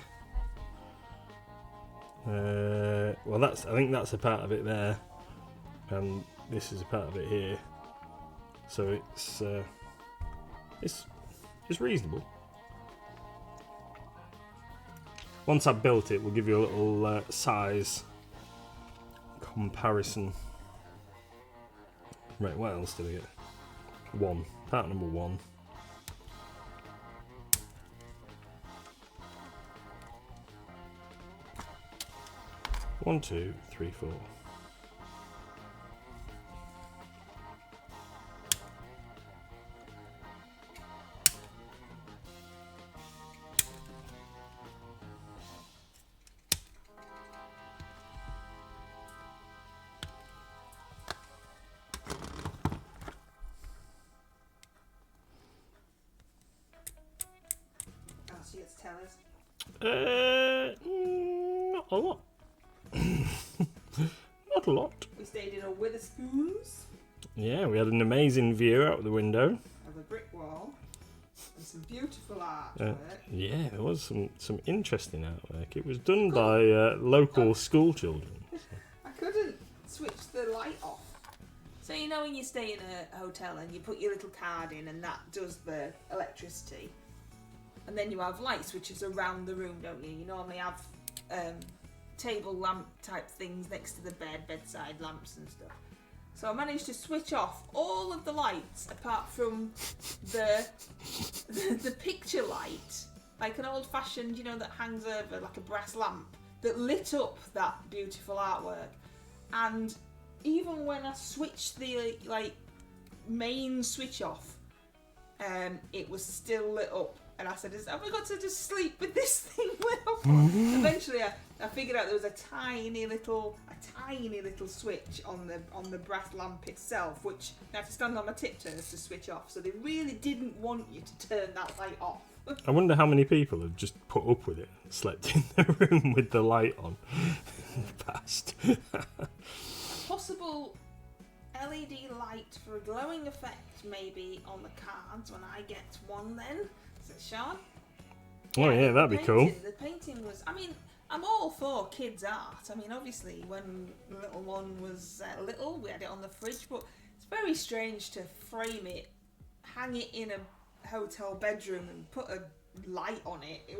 Well, I think that's a part of it there, and this is a part of it here. So it's reasonable. Once I've built it, we'll give you a little size comparison. Right, what else did I get? Part number 1. 1, 2, 3, 4. So you get to tell us. Not a lot. Not a lot. We stayed in a Witherspoons Yeah, we had an amazing view out the window. of a brick wall and some beautiful artwork. Yeah, there was some interesting artwork. It was done by local school children. I couldn't switch the light off. So you know when you stay in a hotel and you put your little card in and that does the electricity, and then you have light switches around the room, don't you? You normally have table lamp type things next to the bedside lamps and stuff. So I managed to switch off all of the lights apart from the picture light, like an old-fashioned, that hangs over like a brass lamp that lit up that beautiful artwork. And even when I switched the main switch off, it was still lit up. And I said, have I got to just sleep with this thing lit up? Eventually, I figured out there was a tiny little switch on the brass lamp itself, which I had to stand on my tiptoes to switch off. So they really didn't want you to turn that light off. I wonder how many people have just put up with it, slept in the room with the light on in the past. Possible LED light for a glowing effect, maybe on the cards when I get one. Then, is it Sean? Oh yeah, that'd be cool. The painting was. I mean, I'm all for kids' art. I mean, obviously, when the little one was little, we had it on the fridge, but it's very strange to frame it, hang it in a hotel bedroom, and put a light on it. It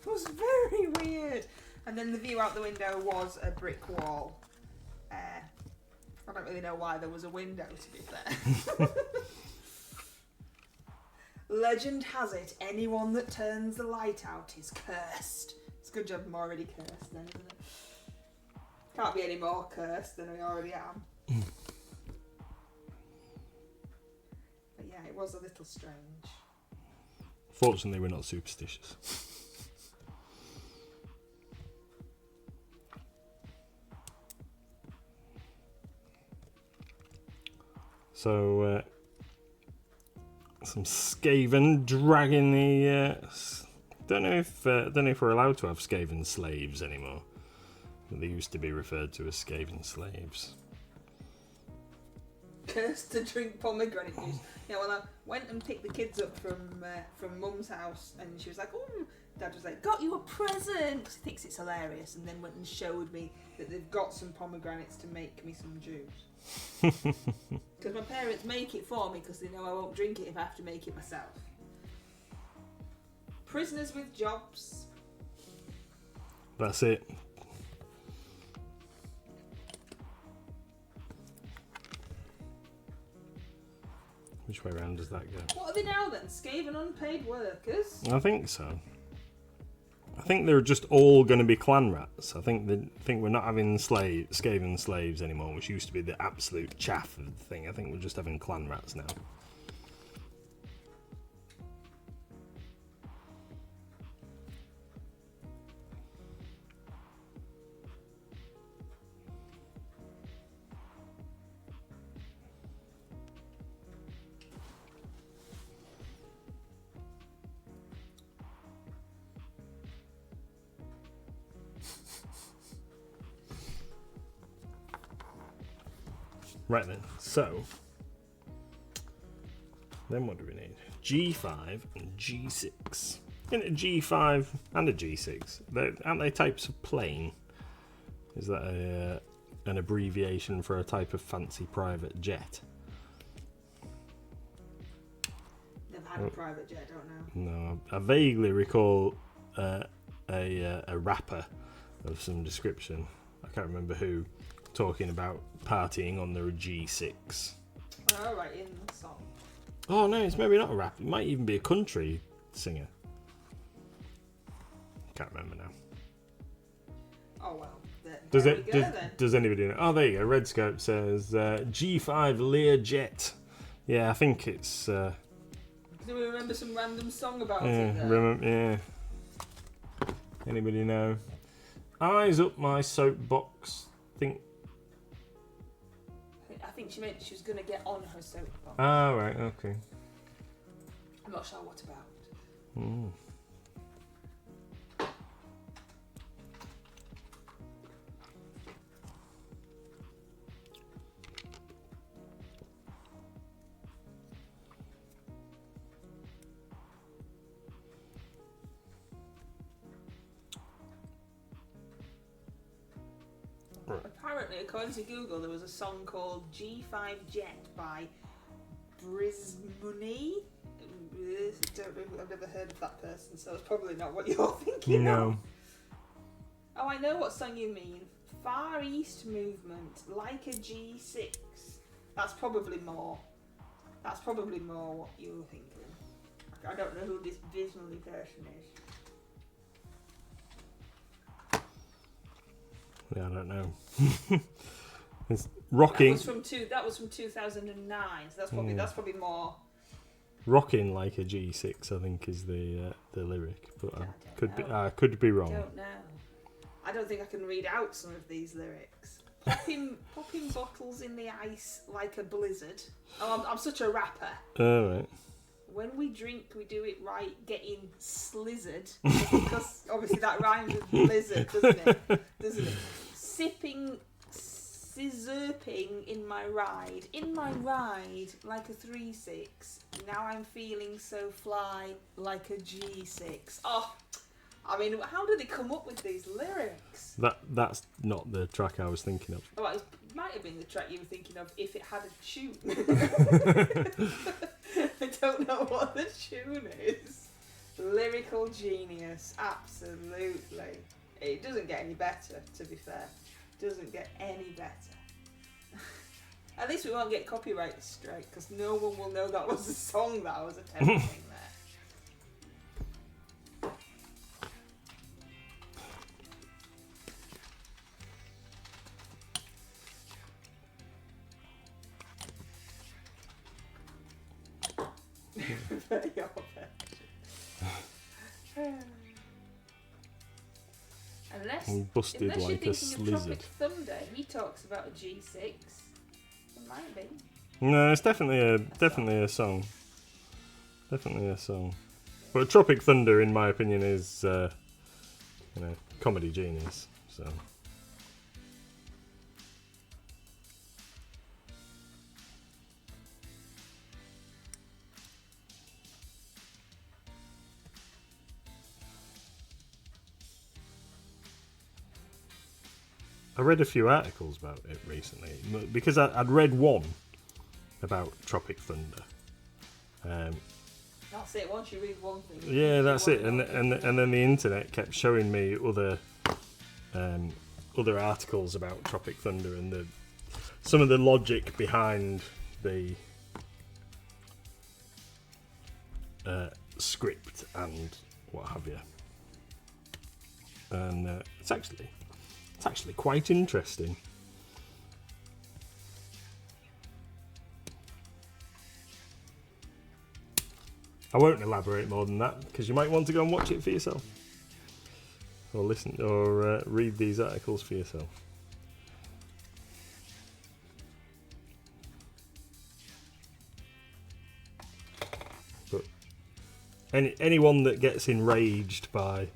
was very weird. And then the view out the window was a brick wall. I don't really know why there was a window, to be fair. Legend has it, anyone that turns the light out is cursed. It's a good job I'm already cursed then, isn't it? Can't be any more cursed than we already am. But yeah, it was a little strange. Fortunately, we're not superstitious. So, some Skaven dragging the. Don't know if we're allowed to have Skaven slaves anymore. They used to be referred to as Skaven slaves. Cursed to drink pomegranate juice. Yeah, well, I went and picked the kids up from Mum's house, and she was like, "Oh," Dad was like, "Got you a present." She thinks it's hilarious, and then went and showed me that they've got some pomegranates to make me some juice. Because my parents make it for me because they know I won't drink it if I have to make it myself. Prisoners with jobs. That's it. Which way around does that go? What are they now then? Skaven unpaid workers? I think so. I think they're just all going to be clan rats. I think we're not having Skaven slaves anymore, which used to be the absolute chaff of the thing. I think we're just having clan rats now. Right then, so Then what do we need? G5 and G6. Isn't a G5 and a G6? Aren't they types of plane? Is that an abbreviation for a type of fancy private jet? Never had a private jet, don't know. No, I vaguely recall a rapper of some description. I can't remember who, talking about partying on their G6. Oh, right, in the song. Oh no, it's maybe not a rap. It might even be a country singer. Can't remember now. Oh well. Does anybody know? Oh, there you go. Redscope says G5 Learjet. Yeah, I think it's. Do we remember some random song about Yeah, it? There? yeah. Anybody know? Eyes up my soapbox. I think she meant she was going to get on her soapbox. Ah, right. Okay. I'm not sure what about. Mm. Apparently, according to Google, there was a song called G5 Jet by Brismuni. I've never heard of that person, so it's probably not what you're thinking No. of. Oh, I know what song you mean. Far East Movement, like a G6. That's probably more what you were thinking. I don't know who this Brismuni person is. Yeah, I don't know. It's rocking. That was from 2009. So that's probably more. Rocking like a G6, I think, is the lyric, but I could be wrong. I don't know. I don't think I can read out some of these lyrics. Popping bottles in the ice like a blizzard. Oh, I'm such a rapper. All right. When we drink, we do it right, getting slizzard. Because obviously that rhymes with blizzard, doesn't it? Sipping, scissorping in my ride, like a 3-6. Now I'm feeling so fly, like a G6. Oh, I mean, how do they come up with these lyrics? That's not the track I was thinking of. Oh, it might have been the track you were thinking of if it had a tune. I don't know what the tune is. Lyrical genius, absolutely. It doesn't get any better, to be fair. Doesn't get any better. At least we won't get copyright straight, because no one will know that was the song that I was attempting there. Very Unless busted you're like a thinking of slizzard. Tropic Thunder, he talks about a G6. It might be. No, it's definitely a song. Definitely a song. But Tropic Thunder, in my opinion, is comedy genius. So. I read a few articles about it recently because I'd read one about Tropic Thunder. That's it. Once you read one thing. Yeah, that's it. And then the internet kept showing me other articles about Tropic Thunder and some of the logic behind the script and what have you. And it's actually quite interesting. I won't elaborate more than that because you might want to go and watch it for yourself, or listen, or read these articles for yourself. But anyone that gets enraged by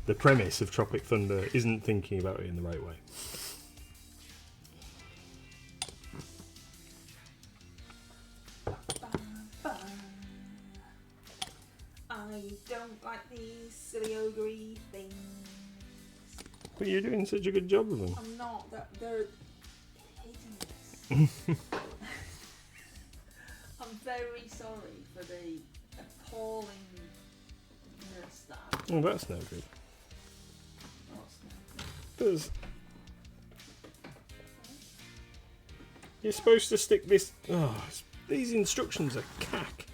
the premise of Tropic Thunder isn't thinking about it in the right way. I don't like these silly ogre things. But you're doing such a good job with them. I'm not. They're hideous. I'm very sorry for the appallingness that. Oh, that's no good. What's that? Because you're supposed to stick this. Oh, these instructions are cack.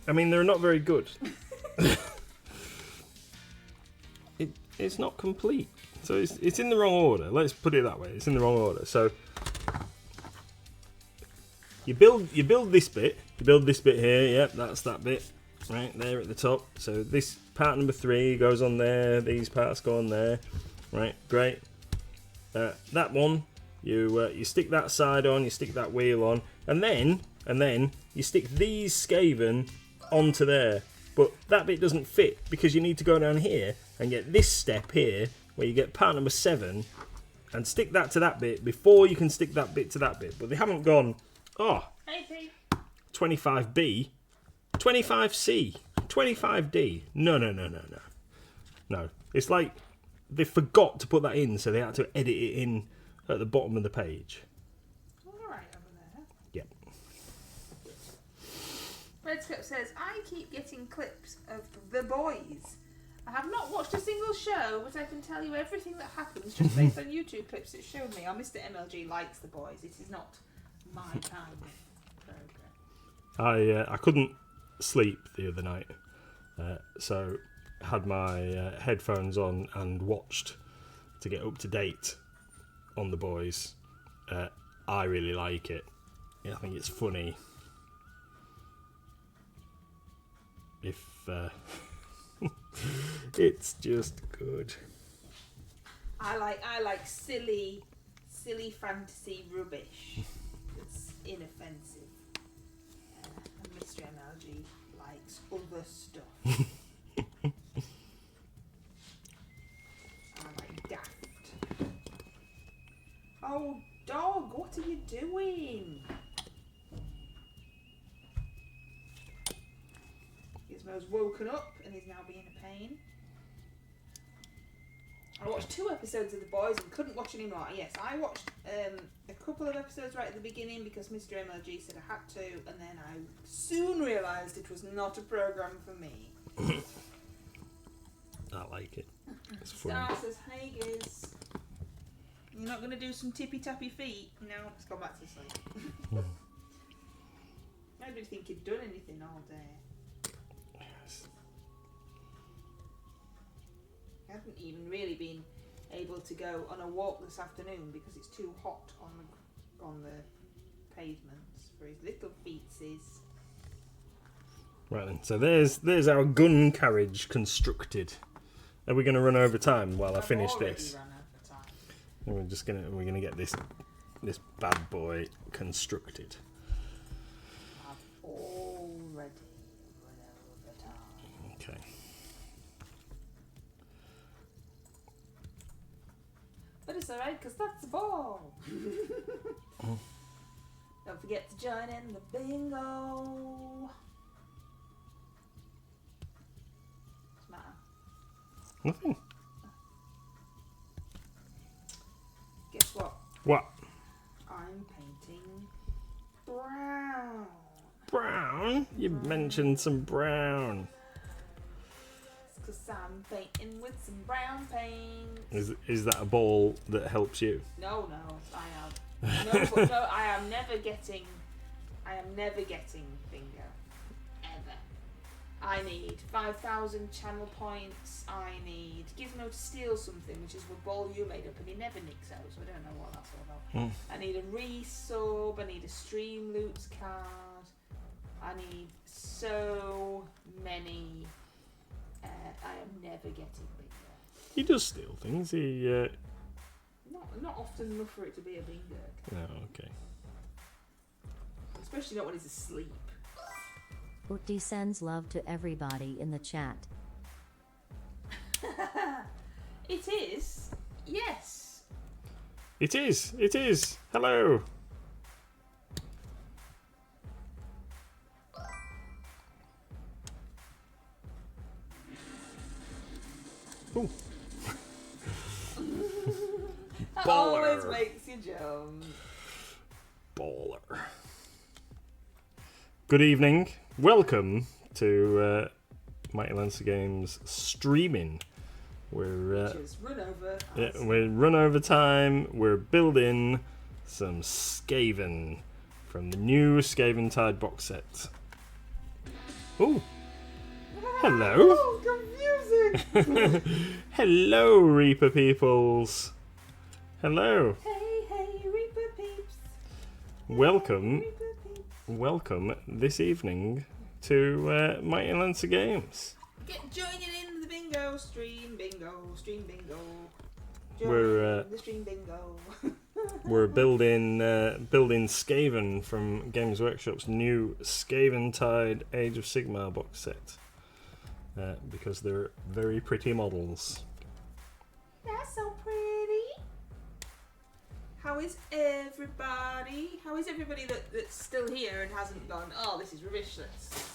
I mean, they're not very good. It's not complete. So it's in the wrong order. Let's put it that way. It's in the wrong order. So you build this bit. You build this bit here. Yep, that's that bit right there at the top. So this part number 3 goes on there. These parts go on there. Right, great. That one, you stick that side on. You stick that wheel on, and then you stick these Skaven onto there. But that bit doesn't fit because you need to go down here and get this step here where you get part number 7 and stick that to that bit before you can stick that bit to that bit. But they haven't gone, 25B, 25C, 25D. No. It's like they forgot to put that in, so they had to edit it in at the bottom of the page. Alright over there. Yep. Redscope says, I keep getting clips of The Boys. I have not watched a single show, but I can tell you everything that happens just based on YouTube clips it showed me. Mr. MLG likes The Boys. It is not my kind of program. I couldn't sleep the other night, so had my headphones on and watched to get up to date on The Boys. I really like it. Yeah, I think it's funny. It's just good. I like silly fantasy rubbish that's inoffensive. And Mr. MLG likes other stuff. I like daft. Oh, dog, what are you doing? Gizmo's woken up and is now being a pain. I watched 2 episodes of The Boys and couldn't watch any more. Yes, I watched a couple of episodes right at the beginning because Mr. MLG said I had to, and then I soon realised it was not a programme for me. I like it. It's funny. Star says, hey Giz, you're not going to do some tippy-tappy feet? No, let's go back to sleep. I didn't think you'd done anything all day. Yes. I haven't even really been able to go on a walk this afternoon because it's too hot on the pavements for his little feetsies. Right then, so there's our gun carriage constructed. Are we going to run over time while I finish this? Run over time. And we're gonna get this bad boy constructed. I've already run over time. Okay. But it's alright because that's the ball. Don't forget to join in the bingo. What's the matter? Nothing. Guess what? What? I'm painting brown. Brown? You mentioned some brown. Because I'm painting with some brown paint. Is that a ball that helps you? No, I am. No, I am never getting bingo. Ever. I need 5,000 channel points. I need Gizmo to steal something, which is a ball you made up, and he never nicks out, so I don't know what that's all about. I need a resub. I need a stream loots card. I need so many. I am never getting bingo. He does steal things. He. Not often enough for it to be a bingo. No, okay. Especially not when he's asleep. Uti sends love to everybody in the chat. It is. Yes. It is. Hello. Ooh. That always makes you jump. Baller. Good evening. Welcome to Mighty Lancer Games streaming. We're Just run over. we're run over time. We're building some Skaven from the new Skaventide box set. Ooh. Hello. Oh, confusing. Hello, Reaper peoples. Hello. Hey, Reaper peeps. Welcome. Reaper peeps. Welcome this evening to Mighty Lancer Games. Get joining in the bingo stream bingo. We're, Join the stream bingo. We're building Skaven from Games Workshop's new Skaventide Age of Sigmar box set because they're very pretty models. That's so pretty. How is everybody? How is everybody that's still here and hasn't gone? Oh, this is rubbish.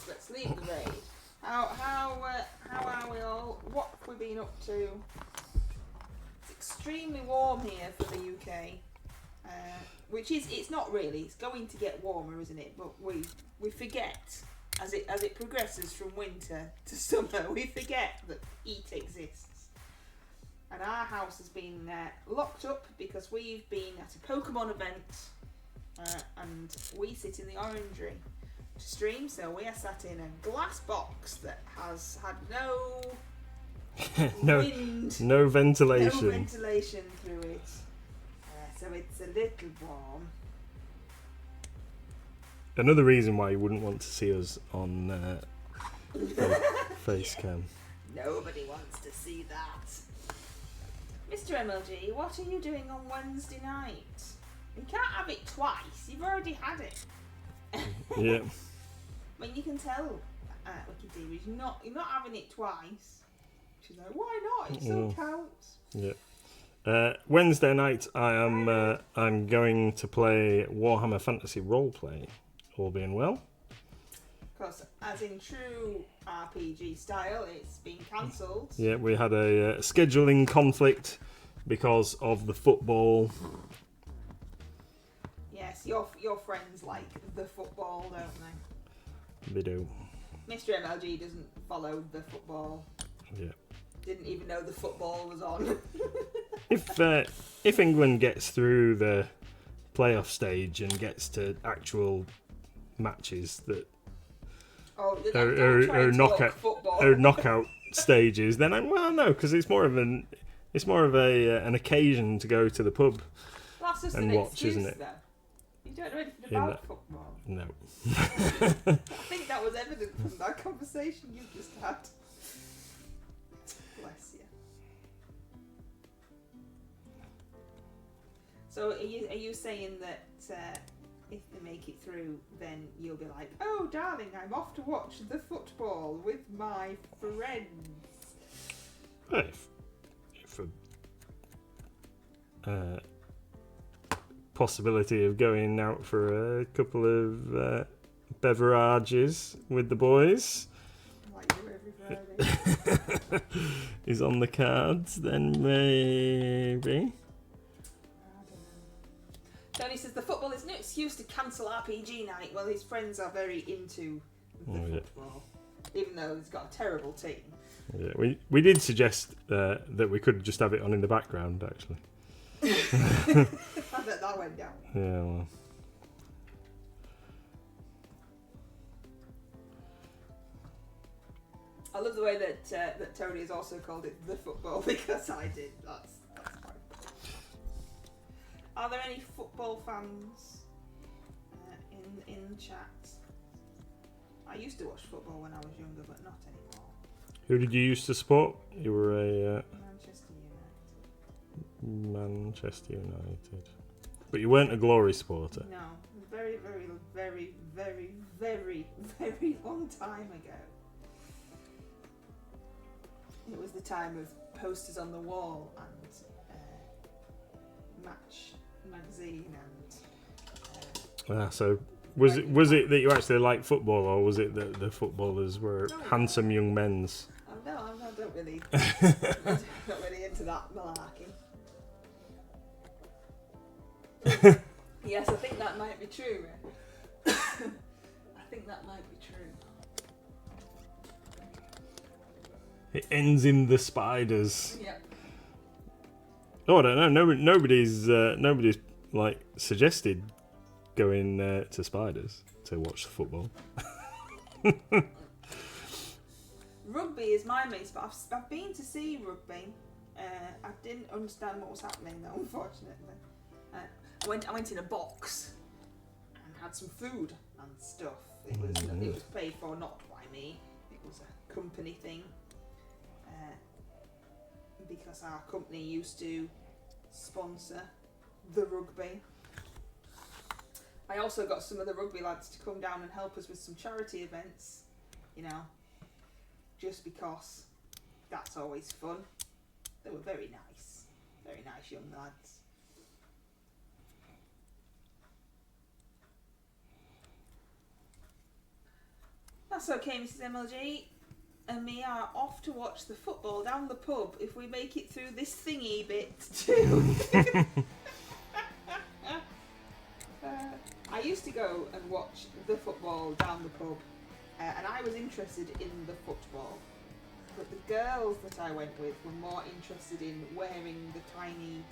Let's leave the raid. How are we all? What have we been up to? It's extremely warm here for the UK, which is it's not really. It's going to get warmer, isn't it? But we forget as it progresses from winter to summer. We forget that heat exists. And our house has been locked up because we've been at a Pokemon event and we sit in the orangery to stream, so we are sat in a glass box that has had no wind, no ventilation. no ventilation through it. So it's a little warm. Another reason why you wouldn't want to see us on face cam. Nobody wants to see that. Mr. MLG, what are you doing on Wednesday night? You can't have it twice. You've already had it. Yeah. I mean, you can tell Wikidee you're not having it twice. She's like, why not? It still counts. Yeah. Wednesday night, I'm going to play Warhammer Fantasy Roleplay. All being well. Because, as in true RPG style, it's been cancelled. Yeah, we had a scheduling conflict because of the football. Yes, your friends like the football, don't They do. Mr. MLG doesn't follow the football. Yeah. Didn't even know the football was on. If England gets through the playoff stage and gets to actual matches that are knockout stages, then no, because it's more of an occasion to go to the pub That's just and an watch, excuse, isn't it? Though. You don't know anything about football. No. I think that was evident from that conversation you just had. Bless you. So are you saying that if they make it through, then you'll be like, oh darling, I'm off to watch the football with my friends? Well, if a possibility of going out for a couple of beverages with the boys Like you every Friday. is on the cards, then maybe. Tony says the football is no excuse to cancel RPG night. Well, his friends are very into the football, even though he's got a terrible team. Yeah, we did suggest that we could just have it on in the background, actually. I bet that went down. Yeah, well. I love the way that Tony has also called it the football because I did. That's fine. Are there any football fans in chat? I used to watch football when I was younger, but not anymore. Who did you used to support? You were a Manchester United. Manchester United. But you weren't a Glory supporter. No, very, very, very, very, very, very long time ago. It was the time of posters on the wall and Match magazine and. So was it that you actually liked football, or was it that the footballers were handsome young men's? Oh no, don't really, not really into that malarkey. Yes, I think that might be true. I think that might be true. It ends in the spiders. Yep. Oh, I don't know. Nobody's like suggested going to Spiders to watch the football. Rugby is my main sport. I've been to see rugby. I didn't understand what was happening though, unfortunately. I went in a box and had some food and stuff. It was paid for not by me. It was a company thing. Because our company used to sponsor the rugby. I also got some of the rugby lads to come down and help us with some charity events, you know, just because that's always fun. They were very nice young lads. That's okay, Mrs. MLG. And me are off to watch the football down the pub if we make it through this thingy bit too. I used to go and watch the football down the pub, and I was interested in the football. But the girls that I went with were more interested in wearing the tiny,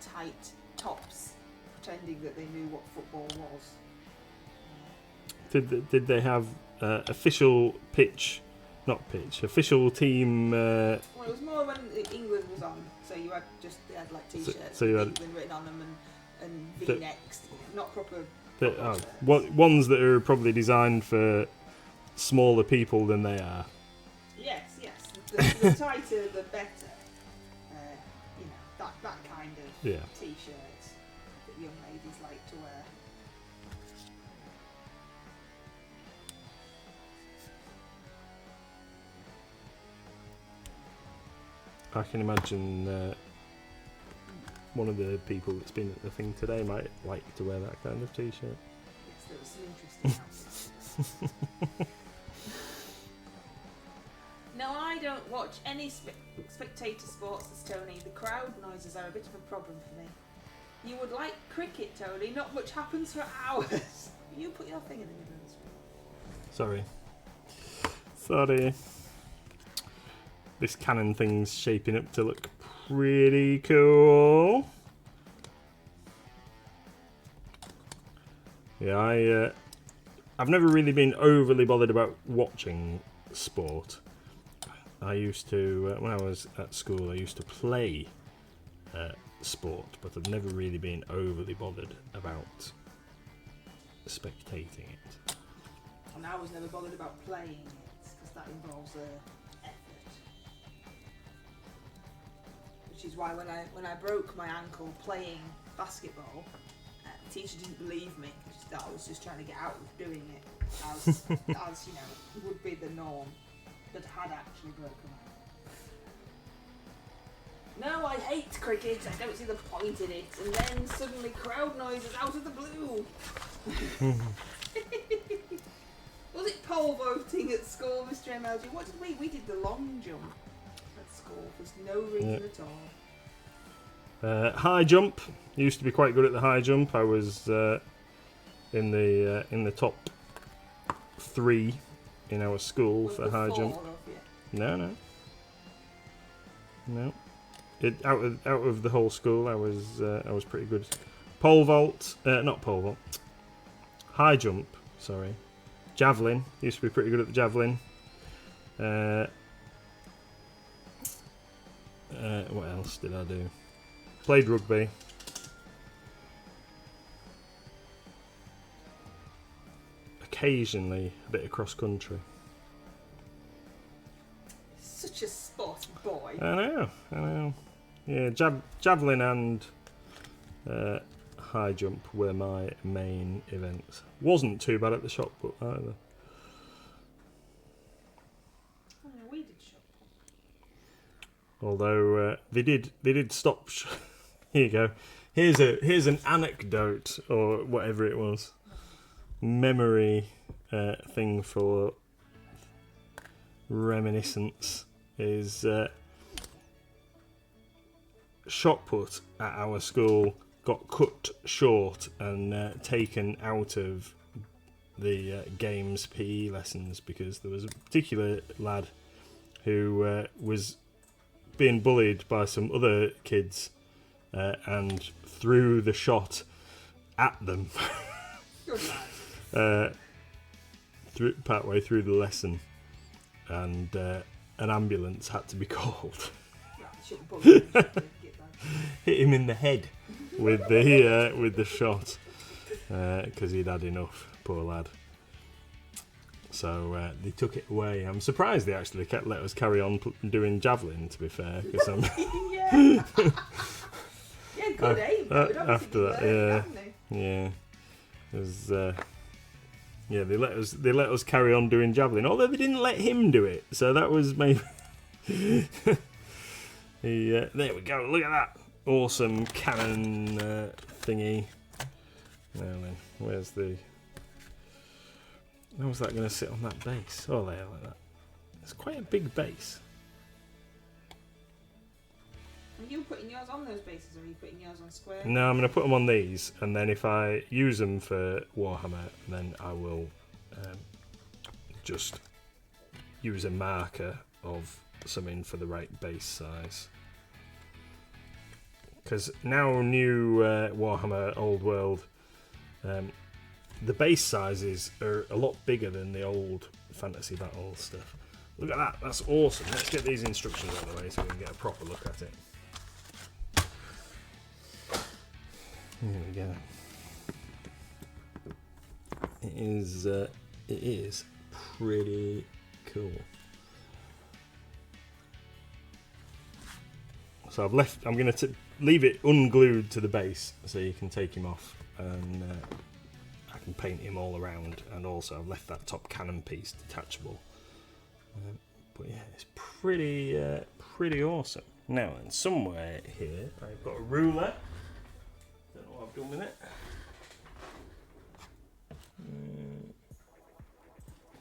tight tops, pretending that they knew what football was. Did they have official official team? Well, it was more when England was on, so they had like t-shirts so you had England written on them and V-necks, not proper. Ones that are probably designed for smaller people than they are. Yes. The tighter, the better. You know, that kind of t-shirts that young ladies like to wear. I can imagine one of the people that's been at the thing today might like to wear that kind of t-shirt. Yes, there was some interesting outfits. No, I don't watch any spectator sports, as Tony. The crowd noises are a bit of a problem for me. You would like cricket, Tony. Not much happens for hours. You put your thing in the middle of the screen. Sorry. This cannon thing's shaping up to look pretty cool. Yeah, I've never really been overly bothered about watching sport. I used to, when I was at school, I used to play sport, but I've never really been overly bothered about spectating it. And I was never bothered about playing it, because that involves effort. Which is why when I broke my ankle playing basketball, the teacher didn't believe me. She thought I was just trying to get out of doing it, as you know, would be the norm. That had actually broken my ankle. No, I hate cricket. I don't see the point in it. And then suddenly crowd noises out of the blue. Was it pole vaulting at school, Mr. MLG? What did we? We did the long jump at school for no reason at all. High jump. Used to be quite good at the high jump. I was in the top 3 in our school for high jump. No. Out of the whole school, I was pretty good. Pole vault, not pole vault. High jump, sorry. Javelin, used to be pretty good at the javelin. What else did I do? Played rugby. Occasionally a bit of cross country. Such a sporty boy. I know. Yeah, javelin and high jump were my main events. Wasn't too bad at the shot put either. Oh, we did shot put. Although they did stop. Here you go. Here's an anecdote or whatever it was. Memory thing for reminiscence. is shot put at our school got cut short and taken out of the games PE lessons because there was a particular lad who was being bullied by some other kids and threw the shot at them partway through the lesson, and an ambulance had to be called. Hit him in the head with the shot because he'd had enough, poor lad. So they took it away. I'm surprised they actually let us carry on doing javelin, to be fair, because I'm Yeah, good aim. after that, yeah. It was, they let us carry on doing javelin, although they didn't let him do it. So that was maybe. There we go. Look at that awesome cannon thingy. Now then, where's the? How was that going to sit on that base? Oh, there, like that. It's quite a big base. Are you putting yours on those bases, or are you putting yours on square? No, I'm going to put them on these, and then if I use them for Warhammer, then I will just use a marker of something for the right base size. Because now new Warhammer Old World, the base sizes are a lot bigger than the old Fantasy Battle stuff. Look at that, that's awesome. Let's get these instructions out of the way so we can get a proper look at it. Here we go. It is pretty cool. So I'm going to leave it unglued to the base so you can take him off, and I can paint him all around, and also I've left that top cannon piece detachable. But yeah, it's pretty awesome. Now then, somewhere here I've got a ruler. Don't know what I've done with it.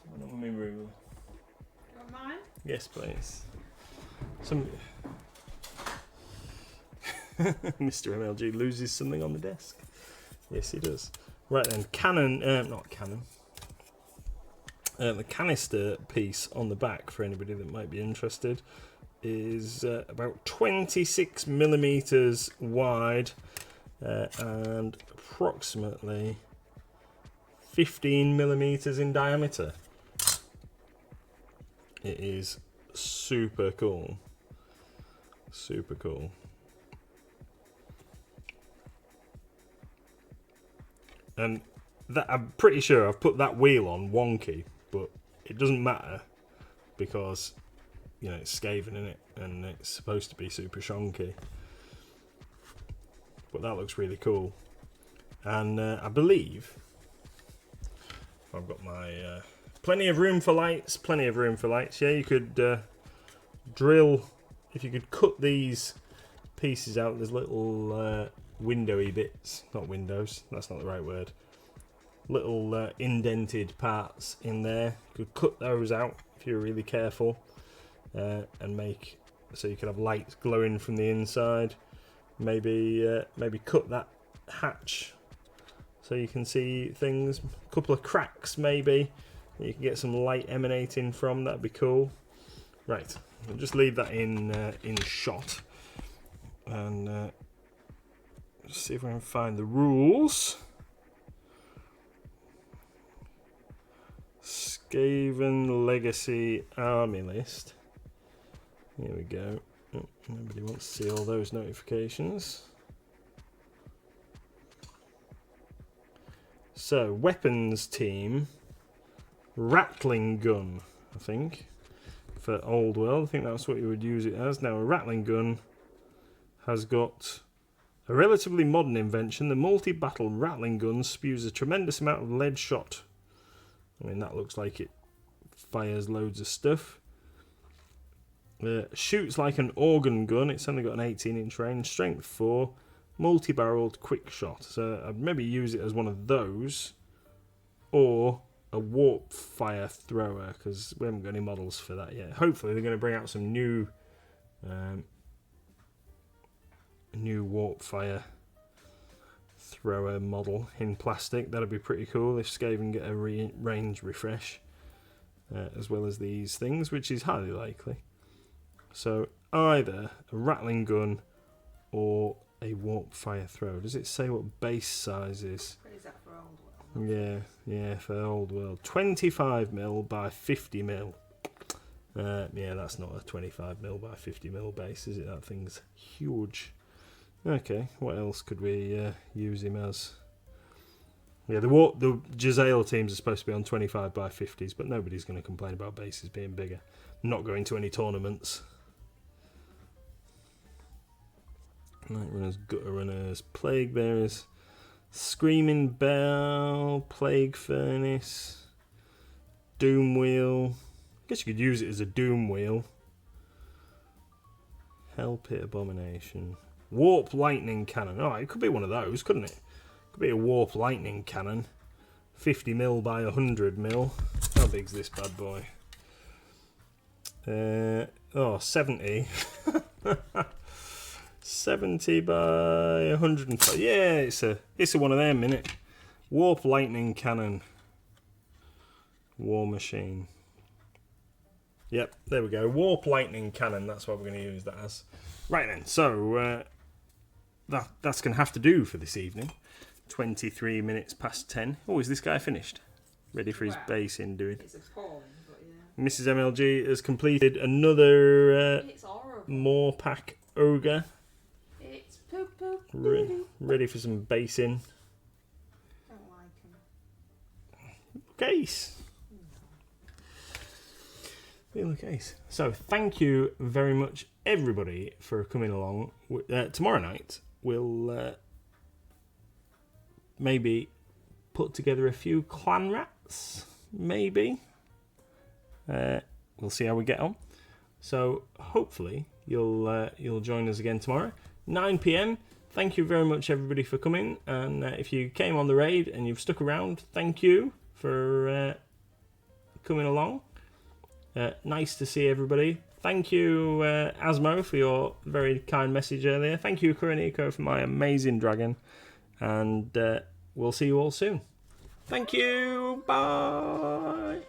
What on my ruler? You want mine? Yes, please. Mr. MLG loses something on the desk. Yes, he does. Right then, not cannon. The canister piece on the back, for anybody that might be interested, is about 26 millimeters wide and approximately 15 millimeters in diameter. It is super cool. Super cool. And that, I'm pretty sure I've put that wheel on wonky, but it doesn't matter because, you know, it's Skaven in it and it's supposed to be super shonky. But that looks really cool. And I believe I've got my plenty of room for lights. Yeah, you could drill, if you could cut these pieces out, there's little windowy bits, not windows, that's not the right word, little indented parts in there. You could cut those out if you're really careful, and make so you could have lights glowing from the inside. Maybe cut that hatch so you can see things, a couple of cracks maybe you can get some light emanating from. That'd be cool. Right, I'll just leave that in shot, and see if we can find the rules. Skaven Legacy Army List. Here we go. Oh, nobody wants to see all those notifications. So, weapons team. Rattling gun, I think. For Old World. I think that's what you would use it as. Now, a rattling gun has got a relatively modern invention. The multi-battle rattling gun spews a tremendous amount of lead shot. I mean, that looks like it fires loads of stuff. Shoots like an organ gun. It's only got an 18-inch range. Strength 4. Multi-barreled quick shot. So I'd maybe use it as one of those. Or a warp fire thrower, because we haven't got any models for that yet. Hopefully they're going to bring out some new warp fire thrower model in plastic. That'd be pretty cool if Skaven get a range refresh, as well as these things, which is highly likely. So either a rattling gun or a warp fire thrower. Does it say what base size is? Is that for old world? Yeah, for old world. 25mm by 50mm. Yeah, that's not a 25mm by 50mm base, is it? That thing's huge. Okay, what else could we use him as? Yeah, the Jezzail teams are supposed to be on 25 by 50s, but nobody's going to complain about bases being bigger. Not going to any tournaments. Night runners, gutter runners, plague bearers, screaming bell, plague furnace, doom wheel. I guess you could use it as a doom wheel. Hell pit abomination. Warp lightning cannon. Oh, it could be one of those, couldn't it? Could be a warp lightning cannon. 50mm by 100mm. How big's this bad boy? 70. 70 by 105. Yeah, it's a one of them, innit? Warp lightning cannon. War machine. Yep, there we go. Warp lightning cannon. That's what we're going to use that as. Right then, so that's going to have to do for this evening. 23 minutes past 10. Oh, is this guy finished? Ready for his base in doing. It's appalling, but yeah. Mrs. MLG has completed another It's horrible. more pack ogre. It's poop poop. Ready for some base in. Don't like him. Case. Real case. So thank you very much, everybody, for coming along. Tomorrow night we'll maybe put together a few clan rats. Maybe. We'll see how we get on. So hopefully you'll join us again tomorrow, 9 PM. Thank you very much, everybody, for coming. And if you came on the raid and you've stuck around, thank you for coming along. Nice to see everybody. Thank you, Asmo, for your very kind message earlier. Thank you, Kuroniko, for my amazing dragon. And we'll see you all soon. Thank you. Bye.